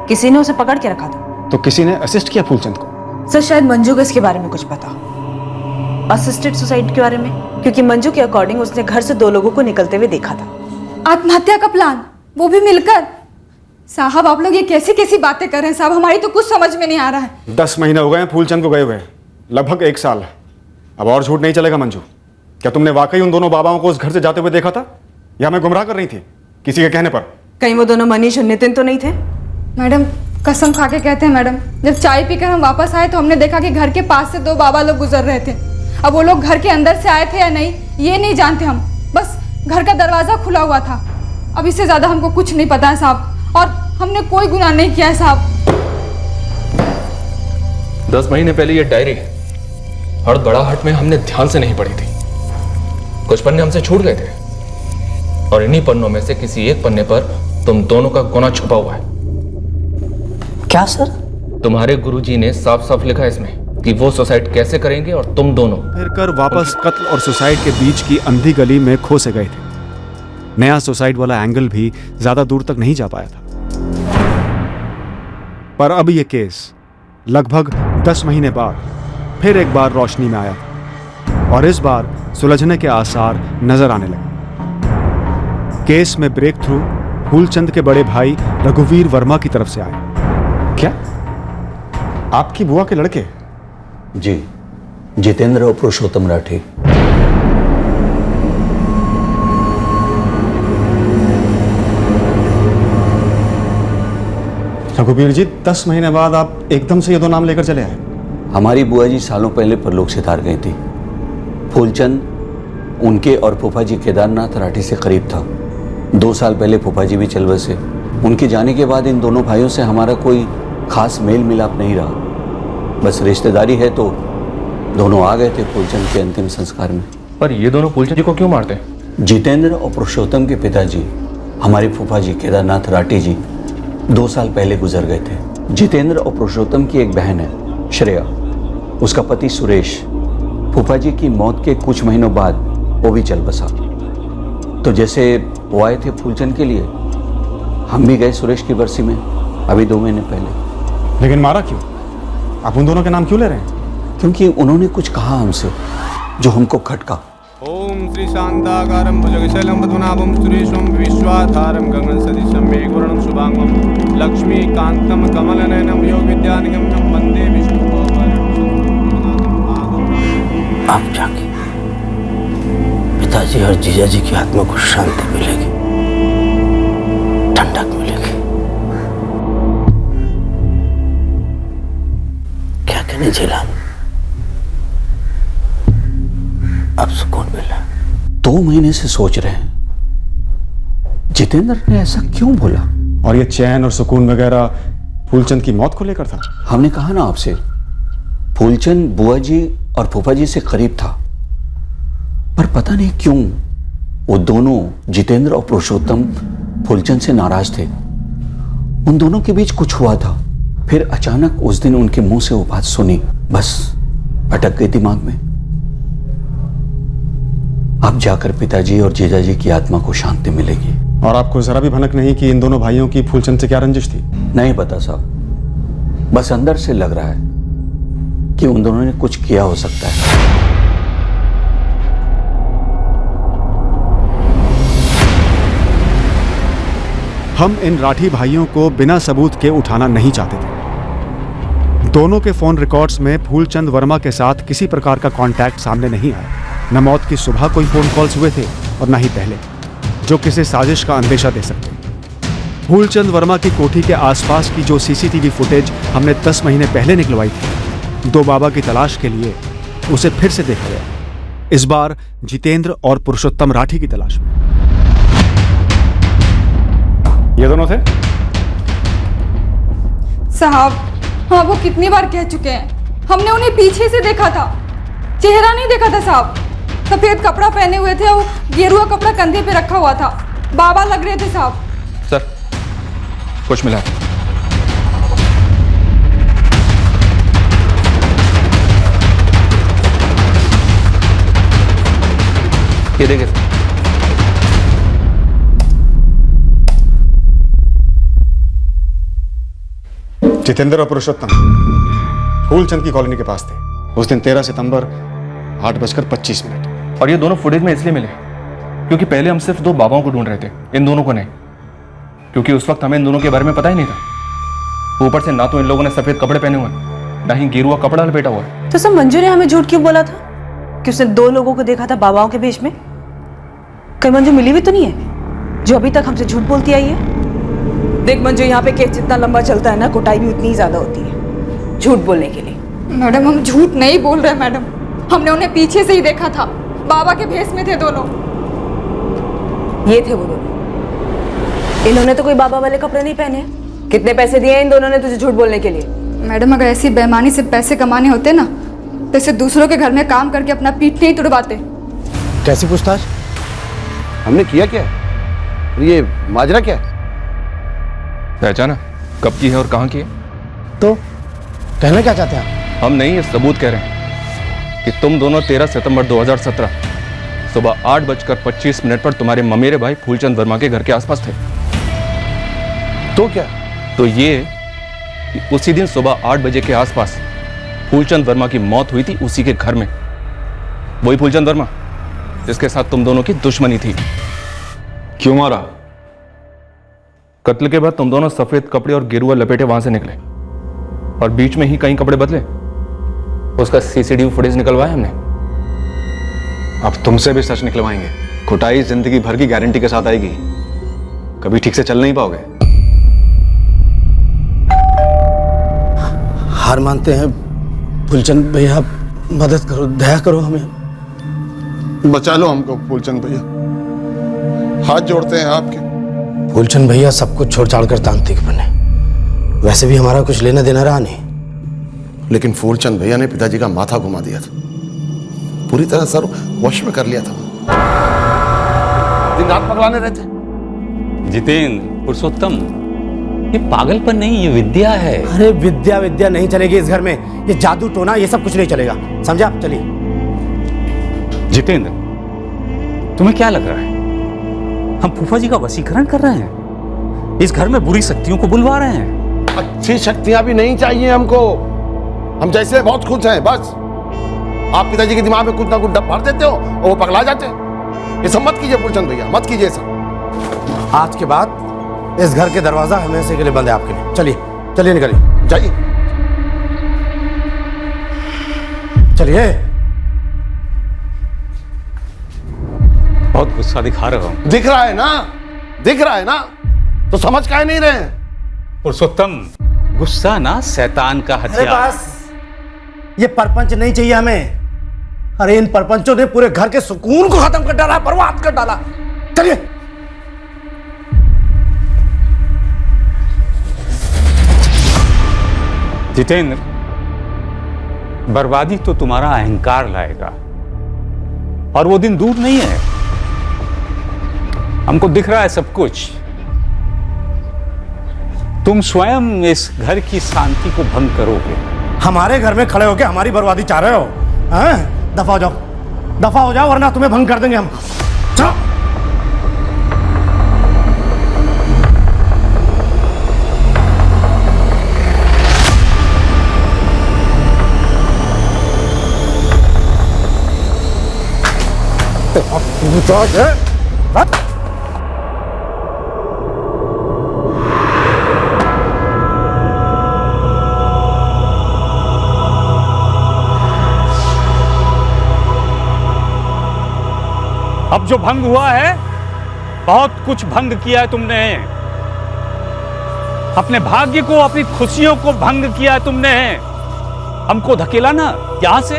किसी ने उसे पकड़ के रखा था। तो किसी ने असिस्ट किया फूलचंद को? सर, शायद मंजू को इसके बारे में कुछ पता, असिस्टेड सुसाइड के बारे में, क्योंकि मंजू के अकॉर्डिंग उसने घर से दो लोगों को निकलते हुए देखा था। आत्महत्या का प्लान, वो भी मिलकर? साहब, आप लोग ये कैसी कैसी बातें कर रहे हैं साहब, हमारी तो कुछ समझ में नहीं आ रहा है। 10 महीने हो गए हैं फूलचंद को गए हुए, लगभग 1 साल। अब और झूठ नहीं चलेगा मंजू। क्या तुमने वाकई उन दोनों बाबाओं को उस घर से जाते हुए देखा था, या हमें गुमराह कर रही थी किसी के कहने पर? कहीं वो दोनों मनीष और नितिन तो नहीं थे? मैडम, कसम खा के कहते हैं मैडम, जब चाय पीकर हम वापस आए तो हमने देखा कि घर के पास से 2 बाबा लोग गुजर रहे थे। अब वो लोग घर के अंदर से आए थे या नहीं ये नहीं जानते हम, बस घर का दरवाजा खुला हुआ था। अब इससे ज्यादा हमको कुछ नहीं पता है साहब, और हमने कोई गुनाह नहीं किया है साहब। 10 महीने पहले ये डायरी हड़बड़ाहट में हमने ध्यान से नहीं पढ़ी थी। कुछ पन्ने हमसे छूट गए थे और इन्हीं पन्नों में से किसी एक पन्ने पर तुम दोनों का गुनाह छुपा हुआ है। क्या सर? तुम्हारे गुरुजी ने साफ साफ लिखा है इसमें कि वो सुसाइड कैसे करेंगे और तुम दोनों फिर कर वापस कत्ल और सुसाइड के बीच की अंधी गली में खो से गए थे। नया सुसाइड वाला एंगल भी ज्यादा दूर तक नहीं जा पाया था। पर अब यह केस लगभग 10 महीने बाद फिर एक बार रोशनी में आया और इस बार सुलझने के आसार नजर आने लगे। केस में ब्रेक थ्रू फूलचंद के बड़े भाई रघुवीर वर्मा की तरफ से आए। क्या आपकी बुआ के लड़के? जी, जितेंद्र और पुरुषोत्तम राठी। रघुवीर जी, 10 महीने बाद आप एकदम से ये 2 नाम लेकर चले आए? हमारी बुआ जी सालों पहले परलोक से तार गई थी। फूलचंद उनके और फूफा जी केदारनाथ राठी से करीब था। 2 साल पहले फूफा जी भी चल बसे। उनके जाने के बाद इन दोनों भाइयों से हमारा कोई खास मेल मिलाप नहीं रहा, बस रिश्तेदारी है तो दोनों आ गए थे फूलचंद के अंतिम संस्कार में। पर ये दोनों फूलचंद जी को क्यों मारते हैं? जितेंद्र और पुरुषोत्तम के पिताजी हमारे फूफा जी केदारनाथ राठी जी 2 साल पहले गुजर गए थे। जितेंद्र और पुरुषोत्तम की एक बहन है श्रेया, उसका पति सुरेश फूफा जी की मौत के कुछ महीनों बाद वो भी चल बसा। तो जैसे वो आए थे फूलचंद के लिए, हम भी गए सुरेश की बरसी में अभी 2 महीने पहले। लेकिन मारा क्यों? आप उन दोनों के नाम क्यों ले रहे हैं? क्योंकि उन्होंने कुछ कहा हमसे जो हमको खटका। ओम श्री शांताकारं भुजगशैलं पद्मनाभं सुरेशं विश्वाधारं गगन सदृशं मेघवर्णं शुभांगं लक्ष्मीकान्तं कमलनयनं योगविद्यानिगमनं वन्दे विष्णुपदं। आप जाके पिताजी और जीजाजी की आत्मा को शांति मिलेगी, ठंडक मिलेगी। क्या कहने झेलाम, अब सुकून मिला। 2 महीने से सोच रहे हैं जितेंद्र ने ऐसा क्यों बोला। और ये चैन और सुकून वगैरह फूलचंद की मौत को लेकर था। हमने कहा ना आपसे, फूलचंद बुआ जी और फूफा जी से करीब था, पर पता नहीं क्यों वो दोनों जितेंद्र और पुरुषोत्तम फूलचंद से नाराज थे। उन दोनों के बीच कुछ हुआ था, फिर अचानक उस दिन उनके मुंह से वो बात सुनी, बस अटक गई दिमाग में। अब जाकर पिताजी और जीजाजी की आत्मा को शांति मिलेगी। और आपको जरा भी भनक नहीं कि इन दोनों भाइयों की फूलचंद से क्या रंजिश थी? नहीं पता साहब, बस अंदर से लग रहा है कि उन दोनों ने कुछ किया हो सकता है। हम इन राठी भाइयों को बिना सबूत के उठाना नहीं चाहते थे। दोनों के फोन रिकॉर्ड्स में फूलचंद वर्मा के साथ किसी प्रकार का कांटेक्ट सामने नहीं आया। न मौत की सुबह कोई फोन कॉल्स हुए थे और न ही पहले, जो किसी साजिश का अंदेशा दे सकते। फूलचंद वर्मा की कोठी के आसपास की जो सीसीटीवी फुटेज हमने 10 महीने पहले निकलवाई थी, 2 बाबा की तलाश के लिए उसे फिर से देखा गया, इस बार जितेंद्र और पुरुषोत्तम राठी की तलाश में। ये दोनों थे साहब। हाँ, वो कितनी बार कह चुके हैं, हमने उन्हें पीछे से देखा था, चेहरा नहीं देखा था साहब। सफेद कपड़ा पहने हुए थे, वो गेरुआ कपड़ा कंधे पे रखा हुआ था, बाबा लग रहे थे साहब। सर, कुछ मिला है? ये देखिए सर। जितेंद्र और पुरुषोत्तम फूलचंद की कॉलोनी के पास थे उस दिन 13 सितंबर 8:25। और ये दोनों फुटेज में इसलिए मिले क्योंकि पहले हम सिर्फ 2 बाबाओं को ढूंढ रहे थे, इन दोनों को नहीं, क्योंकि उस वक्त हमें इन दोनों के बारे में पता ही नहीं था। ऊपर से ना तो इन लोगों ने सफेद कपड़े पहने हुए, ना ही गेरुआ कपड़ा लपेटा हुआ। तो सब मंजू ने हमें झूठ क्यों बोला था कि उसने 2 लोगों को देखा था बाबाओं के भेष में? कहीं मंजू मिली भी तो नहीं है जो अभी तक हमसे झूठ बोलती आई है? देख मंजू, यहाँ पे केस जितना लंबा चलता है ना, कुटाई भी उतनी ही ज्यादा होती है झूठ बोलने के लिए। मैडम, हम झूठ नहीं बोल रहे मैडम, हमने उन्हें पीछे से ही देखा था, बाबा के भेष में थे दोनों। ये थे वो दोनों। इन्होंने तो कोई बाबा वाले कपड़े नहीं पहने। कितने पैसे दिए इन दोनों ने तुझे झूठ बोलने के लिए? मैडम, अगर ऐसी बेईमानी से पैसे कमाने होते ना, तो इसे दूसरों के घर में काम करके अपना पीठ नहीं तुड़वाते। कैसी पूछताछ? हमने किया क्या? ये माजरा क्या है? पहचाना कब की है और कहाँ की है? तो कहना क्या चाहते हैं? हम नहीं, ये सबूत कह रहे हैं कि तुम दोनों 13 सितंबर 2017 सुबह 8:25 पर तुम्हारे ममेरे भाई फूलचंद वर्मा के घर के आसपास थे। तो क्या? तो ये कि उसी दिन सुबह 8 बजे के आसपास फूलचंद वर्मा की मौत हुई थी उसी के घर में। वही फूलचंद वर्मा जिसके साथ तुम दोनों की दुश्मनी थी। क्यों मारा? कत्ल के बाद तुम दोनों सफेद कपड़े और गेरुआ लपेटे वहां से निकले और बीच में ही कई कपड़े बदले। उसका सीसीटीवी फुटेज निकलवाया हमने। अब तुमसे भी सच निकलवाएंगे। कुटाई जिंदगी भर की गारंटी के साथ आएगी, कभी ठीक से चल नहीं पाओगे। हार मानते हैं फूलचंद भैया, मदद करो, दया करो हमें। बचा लो हमको फूलचंद भैया, हाथ जोड़ते हैं आपके। फूलचंद भैया सब कुछ छोड़ छाड़ कर तांत्रिक बने, वैसे भी हमारा कुछ लेना देना रहा नहीं। लेकिन फूलचंद भैया ने पिताजी का माथा घुमा दिया था, पूरी तरह सर वश में कर लिया था। दिन रात पगलाने रहते। जितेंद्र, पुरुषोत्तम, ये पागलपन नहीं, ये विद्या है। अरे विद्या विद्या नहीं चलेगी इस घर में, ये जादू टोना ये सब कुछ नहीं चलेगा, समझा? चलिए। जितेंद्र, तुम्हें क्या लग रहा है हम फूफा जी का वशीकरण कर रहे हैं? इस घर में बुरी शक्तियों को बुलवा रहे हैं। अच्छी शक्तियां भी नहीं चाहिए हमको, हम जैसे बहुत खुश हैं बस। आप पिताजी के दिमाग में कुछ ना कुछ डब भर देते हो और वो पगला जाते हैं। ये सब मत कीजिए फूलचंद भैया, मत कीजिए सब। आज के बाद इस घर के दरवाजा हमेशा के लिए बंद है आपके लिए। चलिए चलिए, निकलिए, जाइए। चलिए। बहुत गुस्सा दिखा रहे हो। दिख रहा है ना, दिख रहा है ना, तो समझ काहे नहीं रहे हैं? पुरुषोत्तम, गुस्सा ना शैतान का अरे हथियार। बस, ये परपंच नहीं चाहिए हमें। अरे इन परपंचों ने पूरे घर के सुकून को खत्म कर डाला, बर्बाद कर डाला। चलिए। जितेंद्र, बर्बादी तो तुम्हारा अहंकार लाएगा, और वो दिन दूर नहीं है। हमको दिख रहा है सब कुछ। तुम स्वयं इस घर की शांति को भंग करोगे। हमारे घर में खड़े होकर हमारी बर्बादी चाह रहे हो? हैं? दफा हो जाओ, दफा हो जाओ, वरना तुम्हें भंग कर देंगे हम। चलो। अब जो भंग हुआ है, बहुत कुछ भंग किया है तुमने। अपने भाग्य को, अपनी खुशियों को भंग किया है तुमने। हमको धकेला ना यहां से।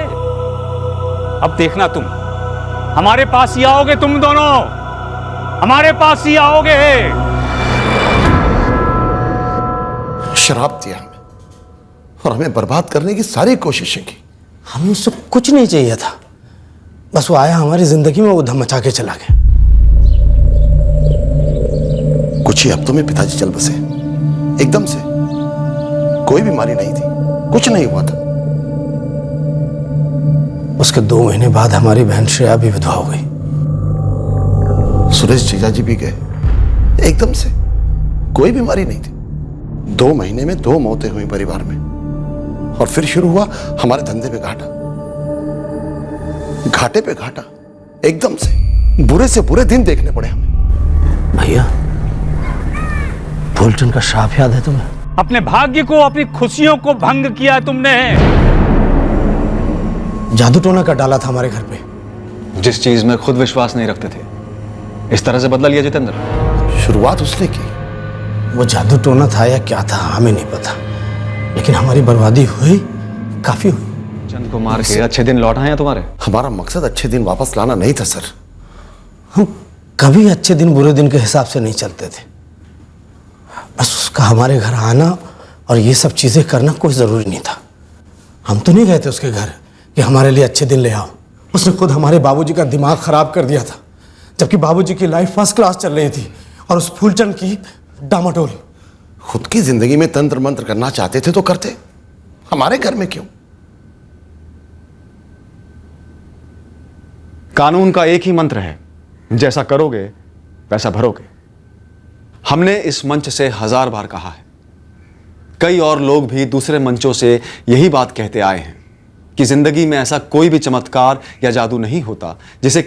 अब देखना तुम हमारे पास ही आओगे, तुम दोनों हमारे पास ही आओगे। शराब दिया हमें और हमें बर्बाद करने की सारी कोशिशें की। हमें उससे कुछ नहीं चाहिए था, बस वो आया हमारी जिंदगी में, वो धम मचा के चला गया। कुछ ही हफ्तों में पिताजी चल बसे, एकदम से। कोई बीमारी नहीं थी, कुछ नहीं हुआ था। उसके 2 महीने बाद हमारी बहन श्रेया भी विधवा हो गई। सुरेश जीजा जी भी गए, एकदम से। कोई बीमारी नहीं थी। 2 महीने में 2 मौतें हुई परिवार में। और फिर शुरू हुआ हमारे धंधे पे घाटा, घाटे पे घाटा, एकदम से। बुरे से बुरे दिन देखने पड़े हमें। भैया, फूलचंद का श्राप याद है तुम्हें? अपने भाग्य को, अपनी खुशियों को भंग किया तुमने। जादू टोना कर डाला था हमारे घर पे। जिस चीज में खुद विश्वास नहीं रखते थे, इस तरह से बदला लिया जितेंद्र। शुरुआत उसने की। वो जादू टोना था या क्या था हमें नहीं पता, लेकिन हमारी बर्बादी हुई, काफी हुई। चंद को मार के अच्छे दिन लौट आए हैं तुम्हारे। हमारा मकसद अच्छे दिन वापस लाना नहीं था सर। हम कभी अच्छे दिन बुरे दिन के हिसाब से नहीं चलते थे। बस उसका हमारे घर आना और ये सब चीजें करना कोई जरूरी नहीं था। हम तो नहीं गए थे उसके घर कि हमारे लिए अच्छे दिन ले आओ। उसने खुद हमारे बाबूजी का दिमाग खराब कर दिया था, जबकि बाबूजी की लाइफ फर्स्ट क्लास चल रही थी और उस फूलचंद की डामाडोल। खुद की जिंदगी में तंत्र मंत्र करना चाहते थे तो करते, हमारे घर में क्यों? कानून का एक ही मंत्र है, जैसा करोगे वैसा भरोगे। हमने इस मंच से 1000 बार कहा है। कई और लोग भी दूसरे मंचों से यही बात कहते आए हैं कि जिंदगी में ऐसा कोई भी चमत्कार या जादू नहीं होता जिसे